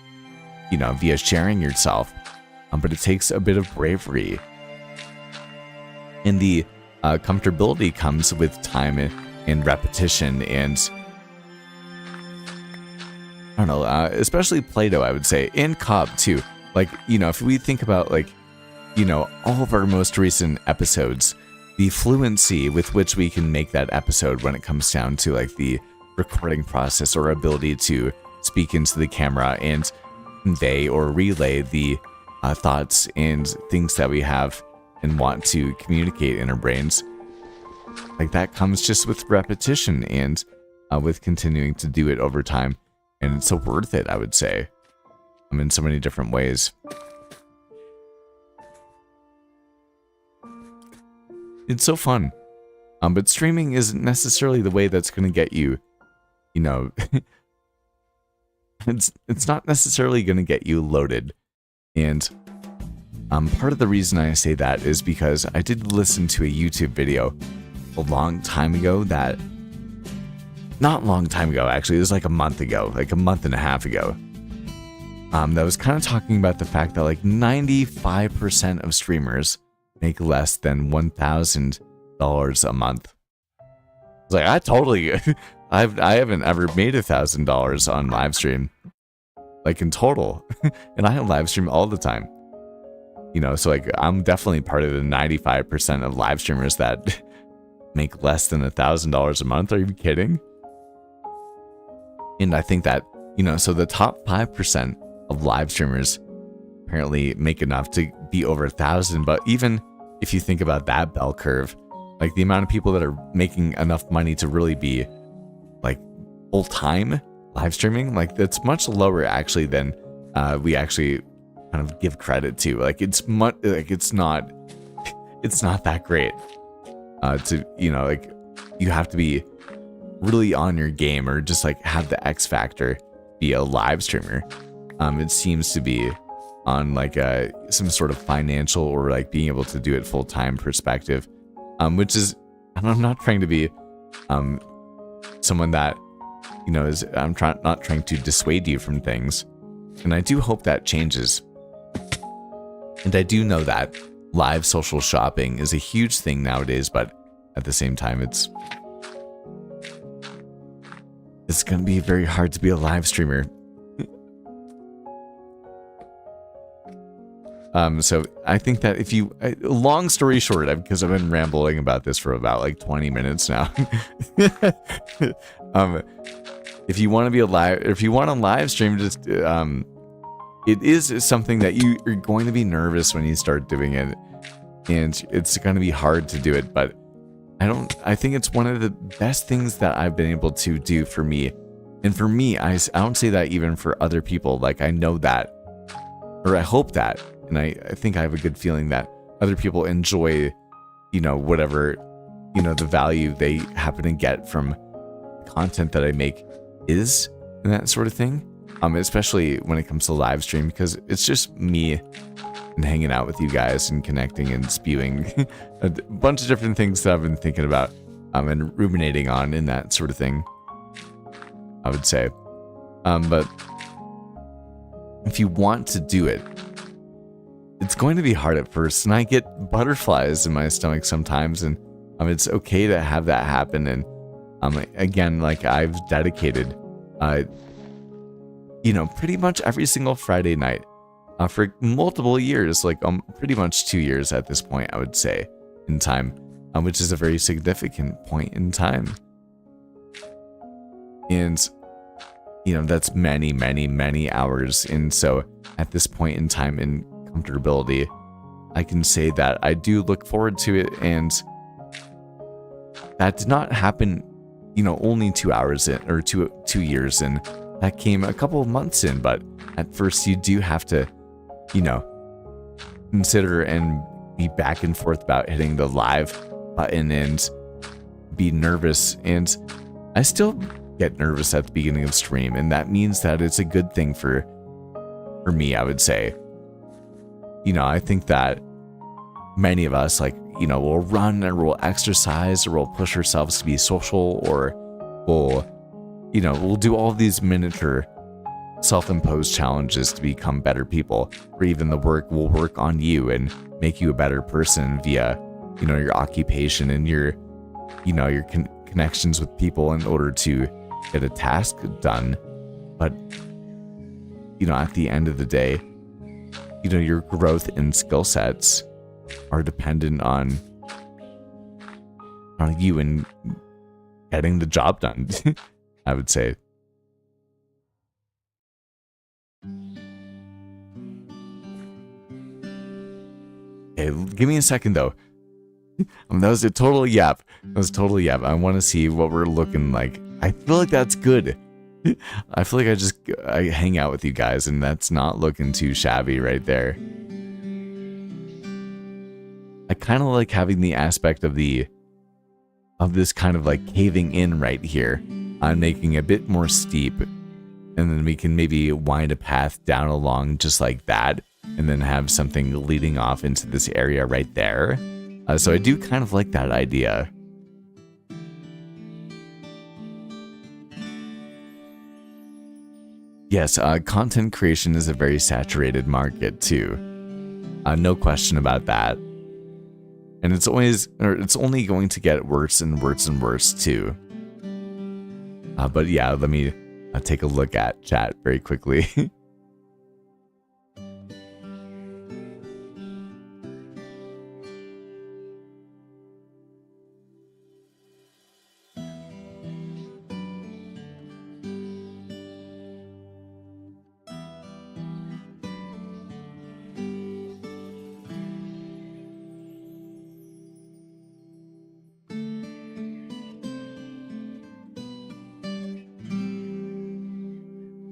via sharing yourself. But it takes a bit of bravery. And the comfortability comes with time and repetition, and I don't know, especially Play-Doh, I would say, and Cobb too. Like, if we think about, like, all of our most recent episodes, the fluency with which we can make that episode when it comes down to, like, the recording process, or ability to speak into the camera and convey or relay the thoughts and things that we have and want to communicate in our brains, like, that comes just with repetition and with continuing to do it over time. And it's so worth it, I would say, in so many different ways. It's so fun. But streaming isn't necessarily the way that's going to get you, it's not necessarily going to get you loaded. And part of the reason I say that is because I did listen to a YouTube video a long time ago not long time ago, actually, it was like a month ago, like a month and a half ago, that was kind of talking about the fact that, like, 95% of streamers make less than $1,000 a month. It's like, I haven't ever made $1,000 on live stream, like, in total. And I live stream all the time. So, like, I'm definitely part of the 95% of live streamers that make less than $1,000 a month. Are you kidding? And I think that, so the top 5% of live streamers apparently make enough to be over 1,000. But even if you think about that bell curve, like, the amount of people that are making enough money to really be, like, full-time live streaming, like, that's much lower actually than we actually kind of give credit to. Like, it's not that great. To, like, you have to be really on your game, or just, like, have the X factor, be a live streamer. It seems to be on, like, some sort of financial, or, like, being able to do it full-time perspective, which is, and I'm not trying to be someone that, is, not trying to dissuade you from things, and I do hope that changes. And I do know that live social shopping is a huge thing nowadays, but at the same time, it's going to be very hard to be a live streamer. So I think that if you, long story short, because I've been rambling about this for about, like, 20 minutes now. If you want to be if you want to live stream, just, it is something that you're going to be nervous when you start doing it, and it's going to be hard to do it, but I think it's one of the best things that I've been able to do for me. And for me, I don't say that even for other people. Like, I know that, or I hope that, and I think I have a good feeling that other people enjoy, whatever, the value they happen to get from content that I make is, and that sort of thing. Especially when it comes to live stream, because it's just me and hanging out with you guys and connecting and spewing a bunch of different things that I've been thinking about and ruminating on, and that sort of thing, I would say. But if you want to do it, it's going to be hard at first, and I get butterflies in my stomach sometimes, and it's okay to have that happen. And again, like, I've dedicated pretty much every single Friday night for multiple years, like pretty much 2 years at this point, I would say, in time, which is a very significant point in time. And, that's many, many, many hours. And so at this point in time in comfortability, I can say that I do look forward to it. And that did not happen, only 2 hours in, or 2 years in. That came a couple of months in, but at first you do have to, consider and be back and forth about hitting the live button and be nervous. And I still get nervous at the beginning of stream, and that means that it's a good thing for for me, I would say. I think that many of us, like, we'll run or we'll exercise or we'll push ourselves to be social, or we'll, we'll do all of these miniature self-imposed challenges to become better people, or even the work will work on you and make you a better person via, your occupation and your connections with people in order to get a task done. But, at the end of the day, your growth in skill sets are dependent on you and getting the job done, I would say. Okay, give me a second though. That was a total yap. I want to see what we're looking like. I feel like that's good. I feel like I hang out with you guys, and that's not looking too shabby right there. I kind of like having the aspect of this kind of like caving in right here. I'm making a bit more steep, and then we can maybe wind a path down along just like that, and then have something leading off into this area right there. So I do kind of like that idea. Yes, content creation is a very saturated market too. No question about that. And it's only going to get worse and worse and worse too. But yeah, let me take a look at chat very quickly.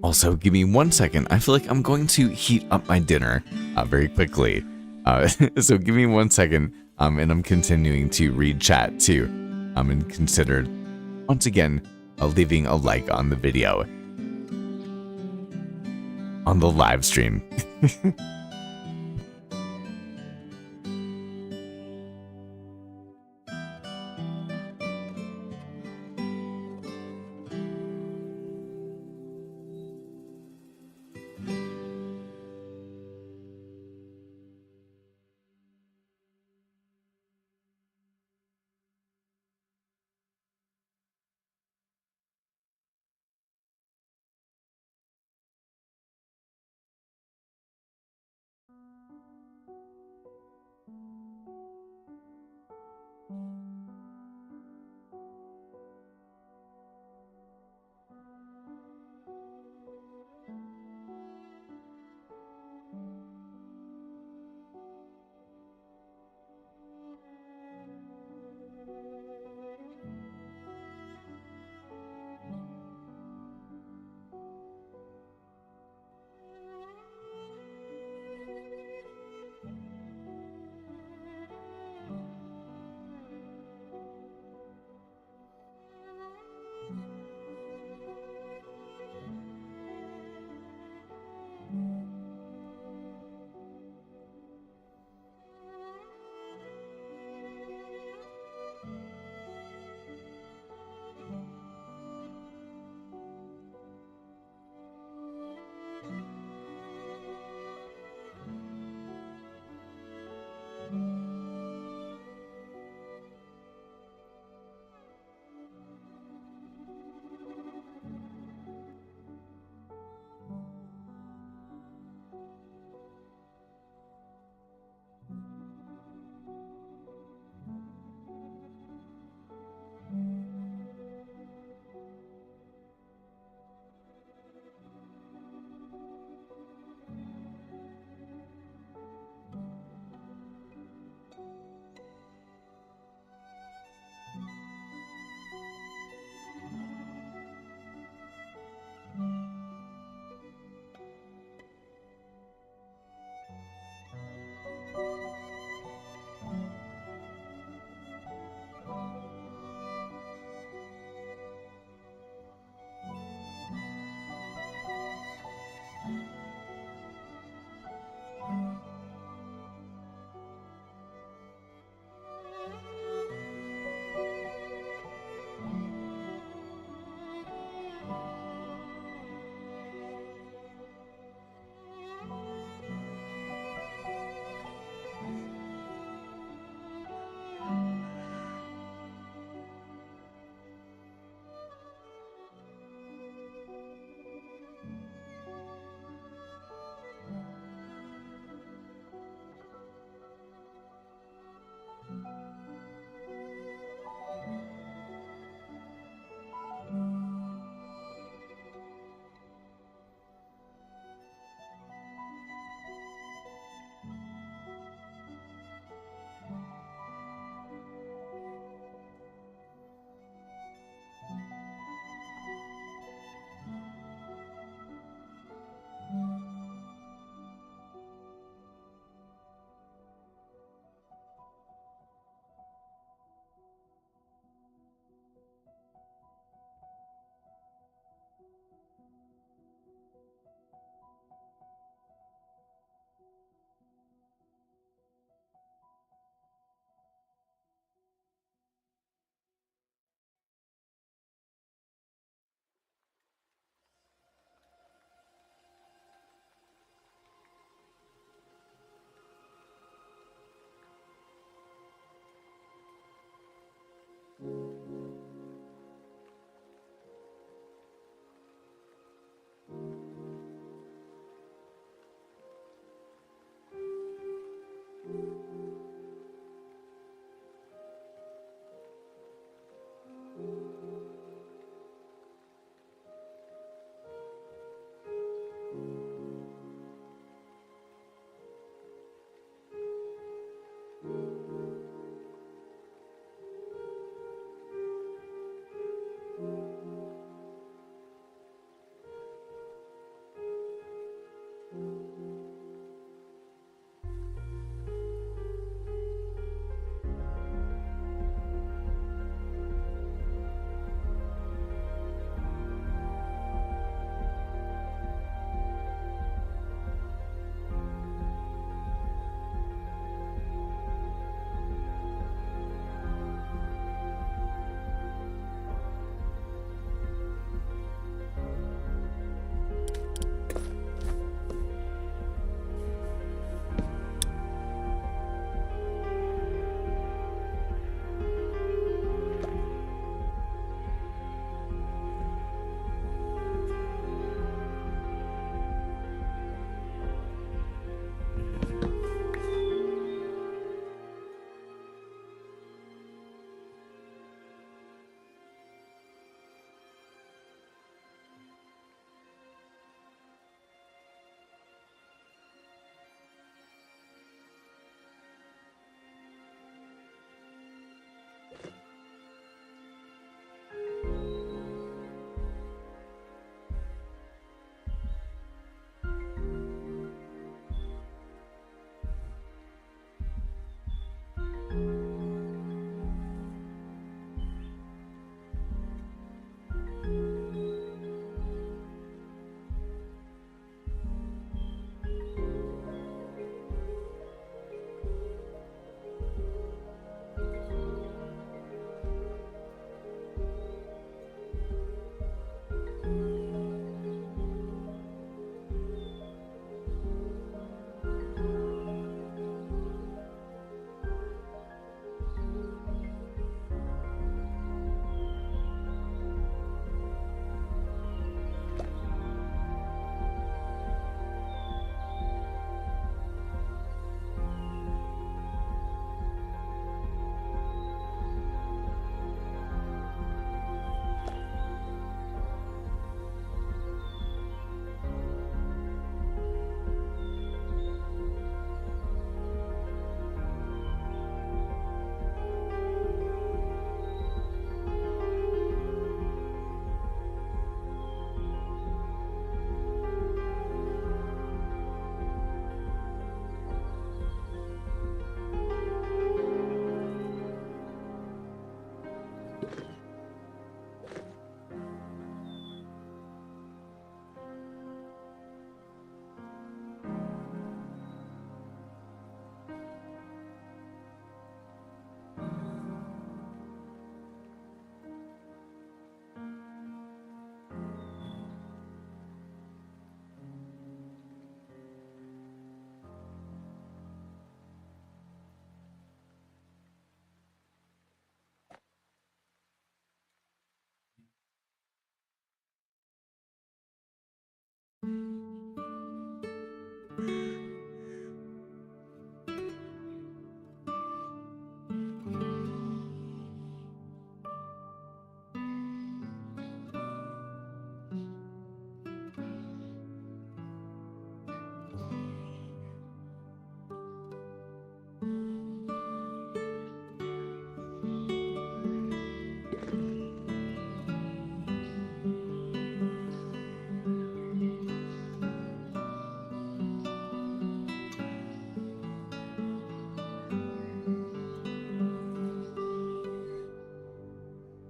Also, give me 1 second. I feel like I'm going to heat up my dinner very quickly. So give me 1 second, and I'm continuing to read chat too. And consider, once again, leaving a like on the video. On the live stream.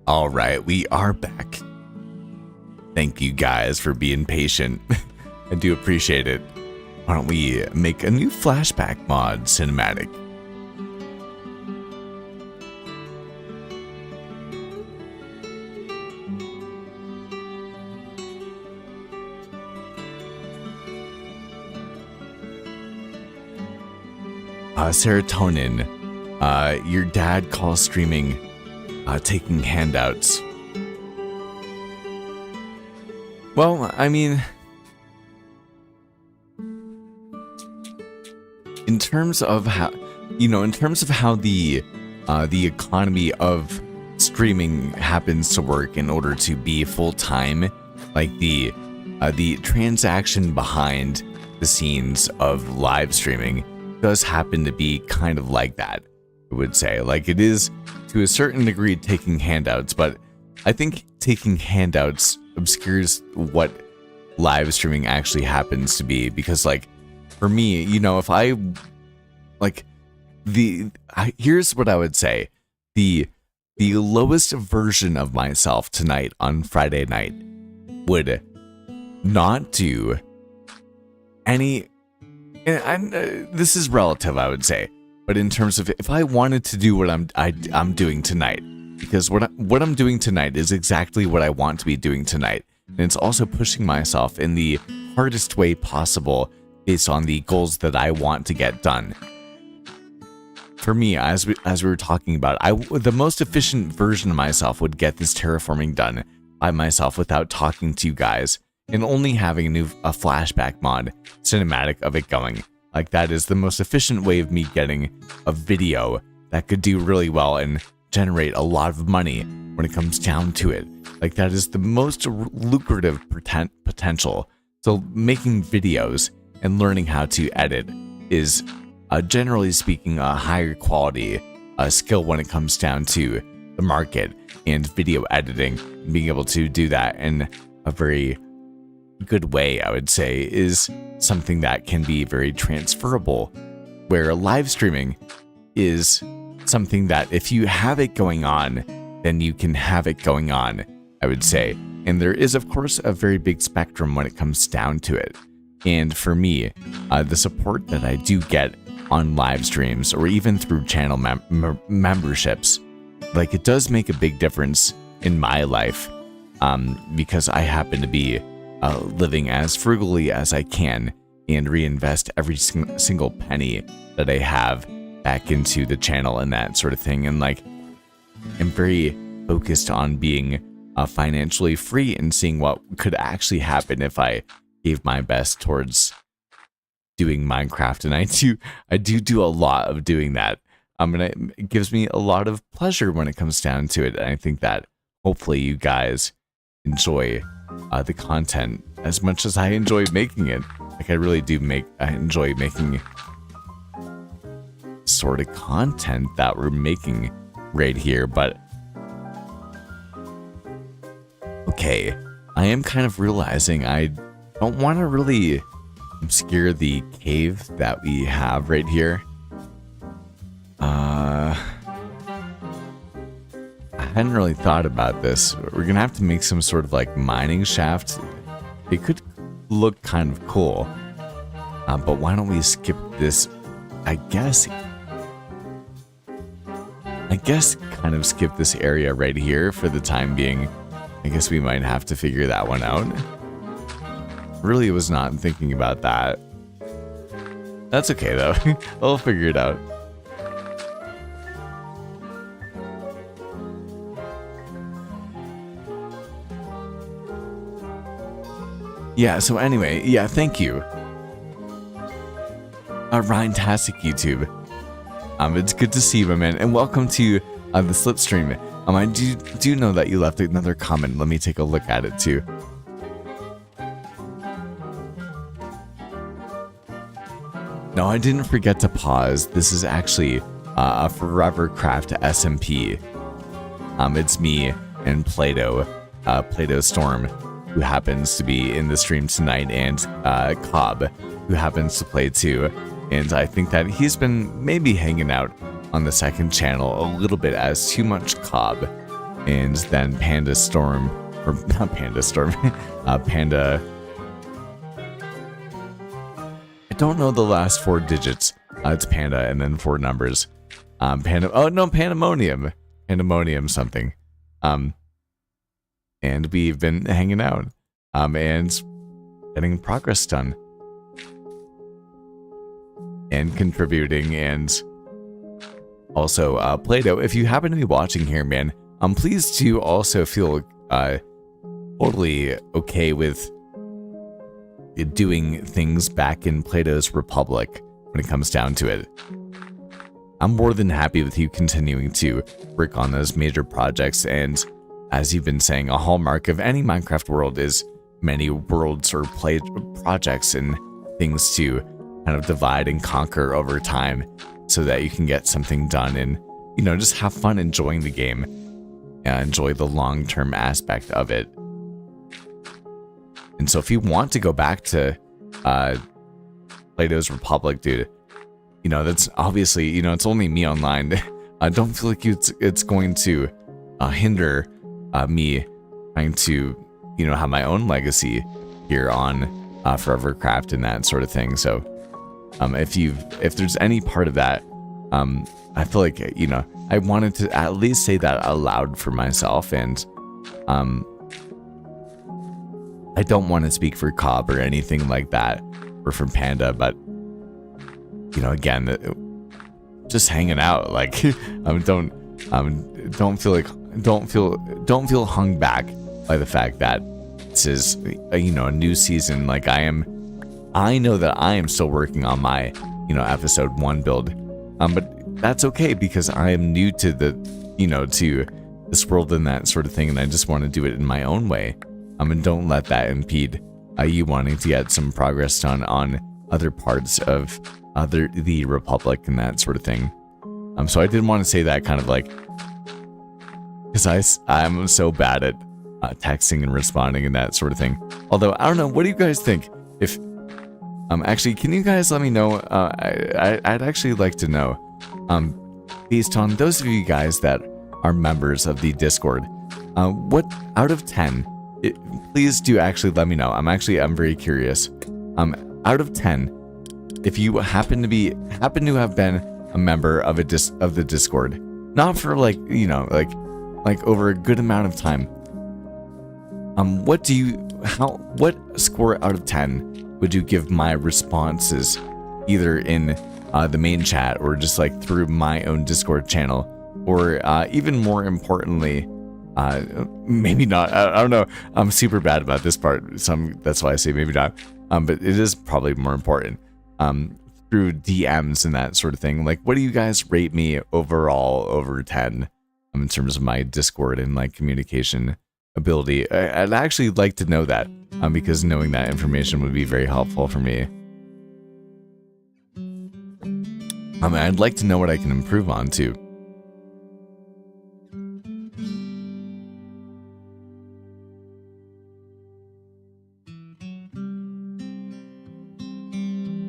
All right, we are back. Thank you guys for being patient. I do appreciate it. Why don't we make a new flashback mod cinematic? Serotonin. Your dad calls streaming taking handouts. Well, I mean, in terms of how, the economy of streaming happens to work in order to be full time, like the transaction behind the scenes of live streaming does happen to be kind of like that. I would say, like, it is to a certain degree taking handouts, but I think taking handouts obscures what live streaming actually happens to be, because, like, for me, if I, like, here's what I would say. The lowest version of myself tonight on Friday night would not do any, and this is relative, I would say, but in terms of if I wanted to do what I'm doing tonight, because what I'm doing tonight is exactly what I want to be doing tonight, and it's also pushing myself in the hardest way possible based on the goals that I want to get done. For me, as we were talking about, the most efficient version of myself would get this terraforming done by myself without talking to you guys, and only having a flashback mod cinematic of it going. Like, that is the most efficient way of me getting a video that could do really well and generate a lot of money when it comes down to it. Like, that is the most lucrative potential. So making videos and learning how to edit is, generally speaking, a higher quality skill when it comes down to the market and video editing. And being able to do that in a very good way, I would say, is something that can be very transferable, where live streaming is something that if you have it going on, then you can have it going on, I would say. And there is, of course, a very big spectrum when it comes down to it. And for me, the support that I do get on live streams, or even through channel memberships, like, it does make a big difference in my life, because I happen to be living as frugally as I can and reinvest every single penny that I have back into the channel and that sort of thing. And, like, I'm very focused on being financially free and seeing what could actually happen if I gave my best towards doing Minecraft. And I do a lot of doing that. And it gives me a lot of pleasure when it comes down to it. And I think that hopefully you guys enjoy the content as much as I enjoy making it. Like, I really do enjoy making sort of content that we're making right here. But okay, I am kind of realizing I don't want to really obscure the cave that we have right here. I hadn't really thought about this. We're gonna have to make some sort of, like, mining shaft. It could look kind of cool, but why don't we skip this? I guess kind of skip this area right here for the time being. I guess we might have to figure that one out. Really was not thinking about that. That's okay though. I'll figure it out. Yeah, so anyway, yeah, thank you. Ryan-tastic YouTube. It's good to see you, my man, and welcome to the Slipstream. I do know that you left another comment. Let me take a look at it too. No, I didn't forget to pause. This is actually a Forever Craft SMP. It's me and Play-Doh Storm, who happens to be in the stream tonight, and Cobb, who happens to play too. And I think that he's been maybe hanging out on the second channel a little bit as Too Much Cobb, and then Panda Storm, or not Panda Storm, Panda. I don't know the last 4 digits. It's Panda and then 4 numbers. Panda. Oh no, Pandemonium something. And we've been hanging out, and getting progress done, and contributing, and also Play-Doh. If you happen to be watching here, man, please do also feel totally okay with doing things back in Play-Doh's Republic when it comes down to it. I'm more than happy with you continuing to work on those major projects, and as you've been saying, a hallmark of any Minecraft world is many worlds or play projects and things to kind of divide and conquer over time so that you can get something done and, you know, just have fun enjoying the game and enjoy the long-term aspect of it. And so if you want to go back to Play-Doh's Republic, dude, you know, that's obviously, you know, it's only me online. I don't feel like it's going to hinder me trying to, you know, have my own legacy here on Forever Craft and that sort of thing. So if there's any part of that, I feel like, you know, I wanted to at least say that aloud for myself, and I don't want to speak for Cobb or anything like that, or for Panda, but, you know, again, just hanging out, like, don't feel hung back by the fact that this is, you know, a new season. Like, I know that I am still working on my, you know, episode 1 build, but that's okay, because I am new to the, you know, to this world and that sort of thing, and I just want to do it in my own way. And don't let that impede you wanting to get some progress done on other parts of the Republic and that sort of thing. So I did want to say that, kind of like, because I'm so bad at texting and responding and that sort of thing. Although, I don't know, what do you guys think? If actually, can you guys let me know? I'd actually like to know, based on those of you guys that are members of the Discord, what out of 10, please do actually let me know. I'm very curious. Out of 10, if you happen to have been a member of the Discord, not for, like, you know, like over a good amount of time, what score out of 10 would you give my responses, either in the main chat or just like through my own Discord channel, or even more importantly, maybe not, I don't know, I'm super bad about this part, so that's why I say maybe not, but it is probably more important, through DMs and that sort of thing. Like, what do you guys rate me overall over 10 in terms of my Discord and like communication ability? I'd actually like to know that, because knowing that information would be very helpful for me. I'd like to know what I can improve on too.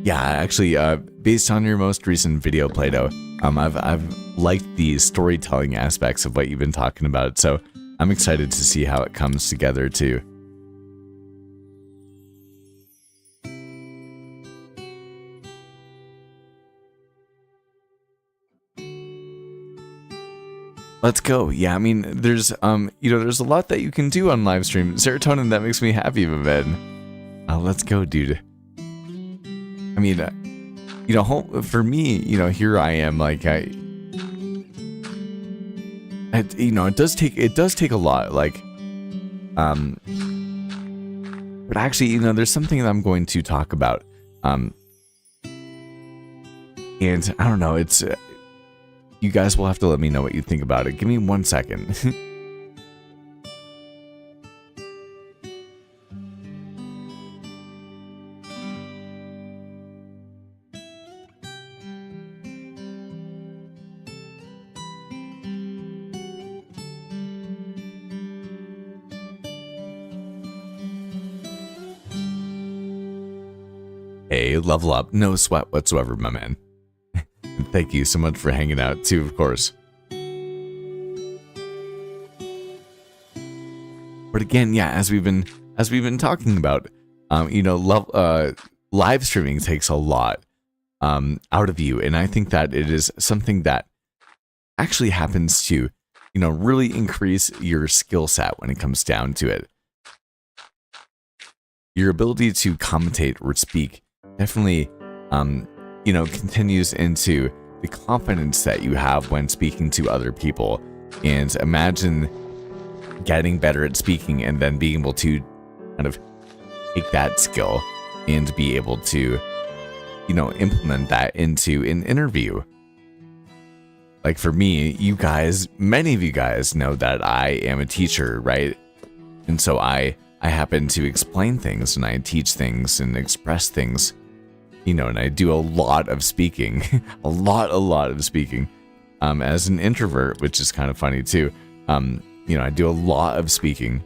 Yeah, actually, based on your most recent video, Play-Doh, I've liked the storytelling aspects of what you've been talking about, so I'm excited to see how it comes together too. Let's go. Yeah, I mean, there's you know, there's a lot that you can do on live stream. Serotonin, that makes me happy, man. Let's go, dude. I mean, you know, for me, you know, here I am, like, you know, it does take a lot, like, but actually, you know, there's something that I'm going to talk about, And I don't know, it's you guys will have to let me know what you think about it. Give me 1 second. Hey, level up. No sweat whatsoever, my man. And thank you so much for hanging out too, of course. But again, yeah, as we've been talking about, live streaming takes a lot out of you, and I think that it is something that actually happens to, really increase your skill set when it comes down to it. Your ability to commentate or speak definitely, continues into the confidence that you have when speaking to other people. And imagine getting better at speaking and then being able to kind of take that skill and be able to, implement that into an interview. Like for me, many of you guys know that I am a teacher, right? And so I happen to explain things and I teach things and express things, and I do a lot of speaking, a lot of speaking, as an introvert, which is kind of funny too. I do a lot of speaking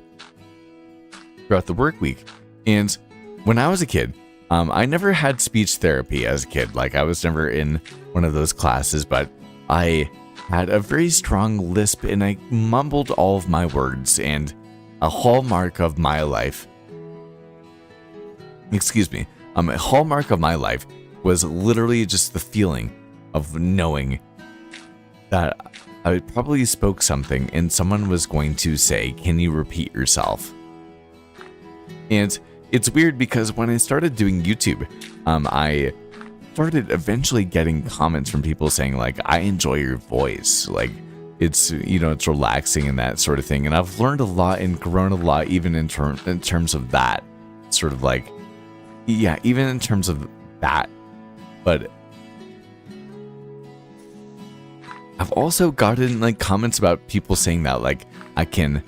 throughout the work week. And when I was a kid, I never had speech therapy as a kid. Like I was never in one of those classes, but I had a very strong lisp and I mumbled all of my words, and a hallmark of my life, a hallmark of my life was literally just the feeling of knowing that I probably spoke something and someone was going to say, "Can you repeat yourself?" And it's weird because when I started doing YouTube, I started eventually getting comments from people saying like, "I enjoy your voice. Like it's, it's relaxing and that sort of thing." And I've learned a lot and grown a lot, even in terms of that sort of like, yeah, even in terms of that. But I've also gotten like comments about people saying that like I can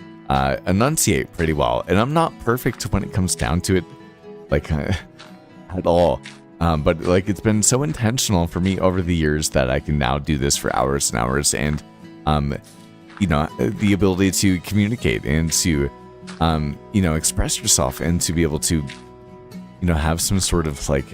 enunciate pretty well, and I'm not perfect when it comes down to it, like at all. But like it's been so intentional for me over the years that I can now do this for hours and hours, and the ability to communicate and to express yourself and to be able to have some sort of like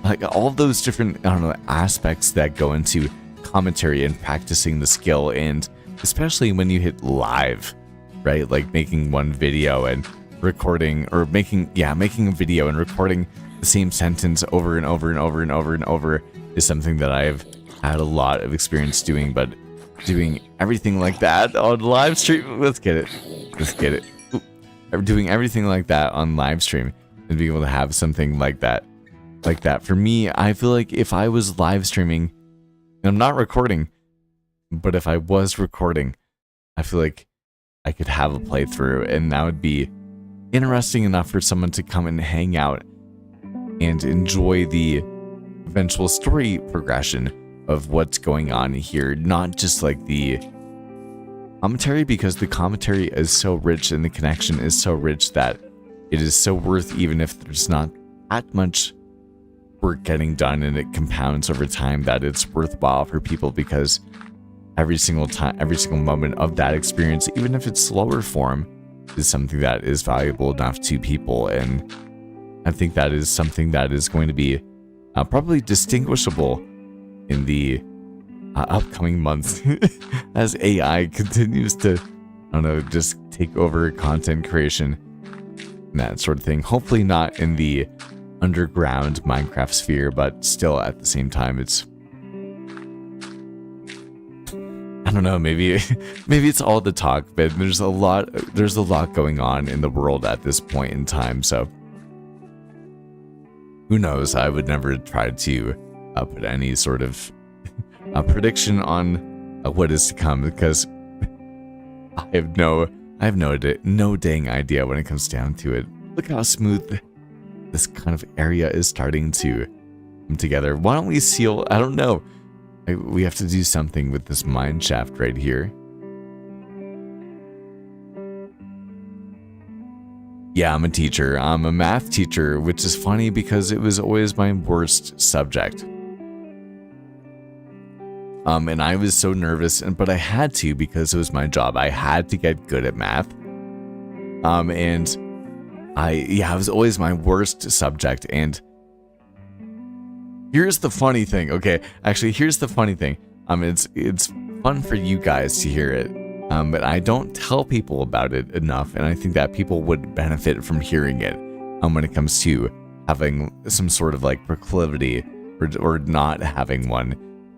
like all those different aspects that go into commentary and practicing the skill. And especially when you hit live, right? Like making one video and recording, or making a video and recording the same sentence over and over and over and over and over is something that I've had a lot of experience doing. But doing everything like that on live stream, let's get it. Ooh. Doing everything like that on live stream and being able to have something like that for me, I feel like if I was live streaming, and I'm not recording, but if I was recording, I feel like I could have a playthrough, and that would be interesting enough for someone to come and hang out and enjoy the eventual story progression of what's going on here, not just like the commentary, because the commentary is so rich and the connection is so rich that it is so worth, even if there's not that much work getting done and it compounds over time, that it's worthwhile for people, because every single moment of that experience, even if it's slower form, is something that is valuable enough to people. And I think that is something that is going to be probably distinguishable in the upcoming months as AI continues to, just take over content creation and that sort of thing. Hopefully not in the underground Minecraft sphere, but still at the same time, it's, I don't know, maybe it's all the talk, but there's a lot going on in the world at this point in time. So who knows? I would never try to put any sort of prediction on what is to come, because I have no dang idea when it comes down to it. Look how smooth this kind of area is starting to together. Why don't we seal? I don't know. We have to do something with this mine shaft right here. Yeah, I'm a teacher. I'm a math teacher, which is funny because it was always my worst subject. And I was so nervous, but I had to because it was my job. I had to get good at math. And it was always my worst subject. And here's the funny thing. Okay, actually, here's the funny thing. It's fun for you guys to hear it. But I don't tell people about it enough, and I think that people would benefit from hearing it when it comes to having some sort of like proclivity or not having one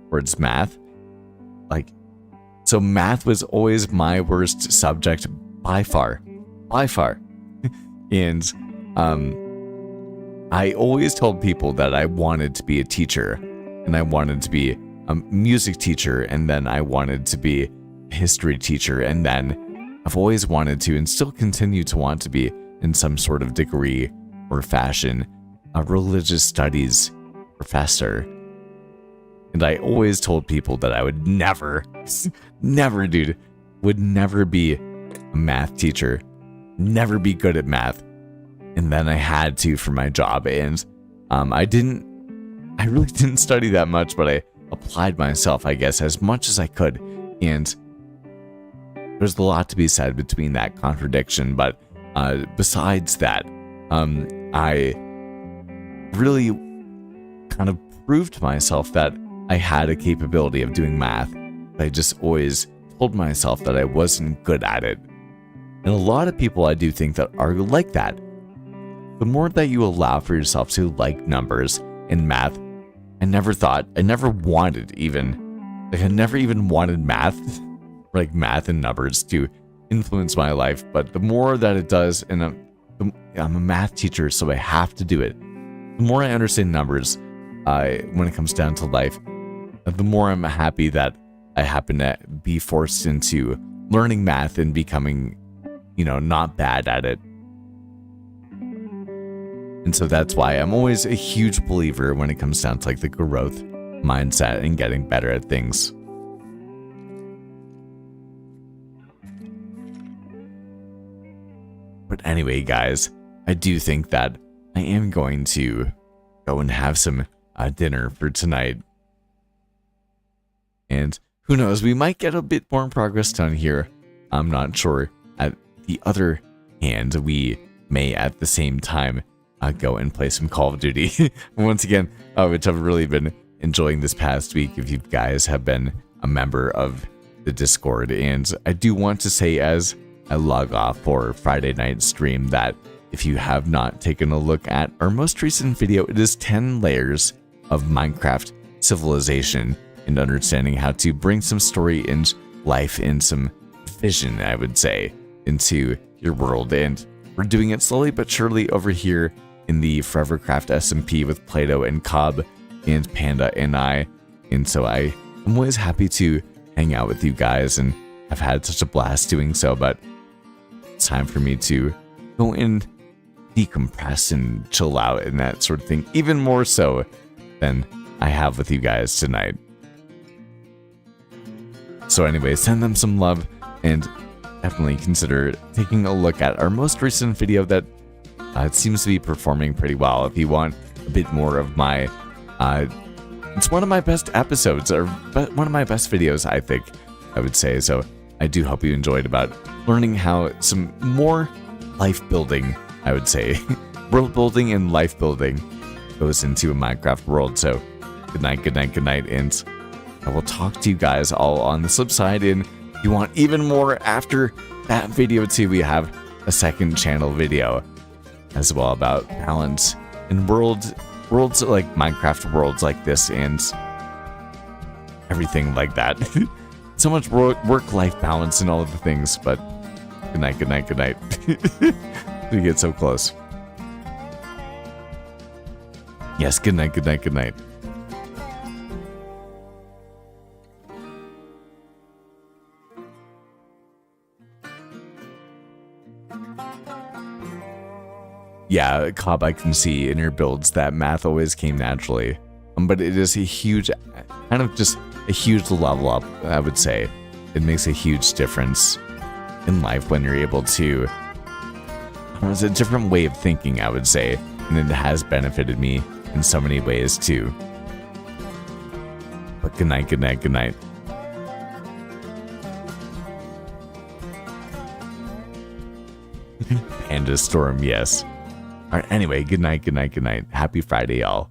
towards math. So math was always my worst subject by far. And I always told people that I wanted to be a teacher, and I wanted to be a music teacher, and then I wanted to be history teacher, and then I've always wanted to and still continue to want to be in some sort of degree or fashion a religious studies professor. And I always told people that I would never be a math teacher, never be good at math. And then I had to for my job, and I really didn't study that much, but I applied myself, I guess, as much as I could. And there's a lot to be said between that contradiction, but besides that, I really kind of proved to myself that I had a capability of doing math. I just always told myself that I wasn't good at it. And a lot of people I do think that are like that. The more that you allow for yourself to like numbers and math, I never wanted math, like math and numbers to influence my life. But the more that it does, and I'm a math teacher, so I have to do it. The more I understand numbers, when it comes down to life, the more I'm happy that I happen to be forced into learning math and becoming, not bad at it. And so that's why I'm always a huge believer when it comes down to like the growth mindset and getting better at things. But anyway, guys, I do think that I am going to go and have some dinner for tonight. And who knows, we might get a bit more progress done here. I'm not sure. At the other hand, we may at the same time go and play some Call of Duty. Once again, which I've really been enjoying this past week if you guys have been a member of the Discord. And I do want to say, as I log off for Friday night stream, that if you have not taken a look at our most recent video, it is 10 layers of Minecraft civilization and understanding how to bring some story and life and some vision, I would say, into your world. And we're doing it slowly but surely over here in the Forevercraft SMP with Plato and Cobb and Panda and I. And so I'm always happy to hang out with you guys, and I've had such a blast doing so, but it's time for me to go and decompress and chill out and that sort of thing, even more so than I have with you guys tonight. So anyway, send them some love, and definitely consider taking a look at our most recent video that it seems to be performing pretty well. If you want a bit more of my, it's one of my best episodes, or one of my best videos, I think, I would say. So I do hope you enjoyed about learning how some more life building, I would say, world building and life building goes into a Minecraft world. So good night, and I will talk to you guys all on the flip side. And if you want even more after that video too, we have a second channel video as well about balance in worlds like Minecraft worlds like this and everything like that. So much work-life balance and all of the things, but good night. We get so close. Yes, good night. Yeah, Cobb, I can see in your builds that math always came naturally. But it is a huge, kind of just a huge level up, I would say. It makes a huge difference in life when you're able to, it's a different way of thinking, I would say, and it has benefited me in so many ways too. But good night, good night, good night. Panda Storm, yes. All right, anyway, good night, good night, good night. Happy Friday, y'all.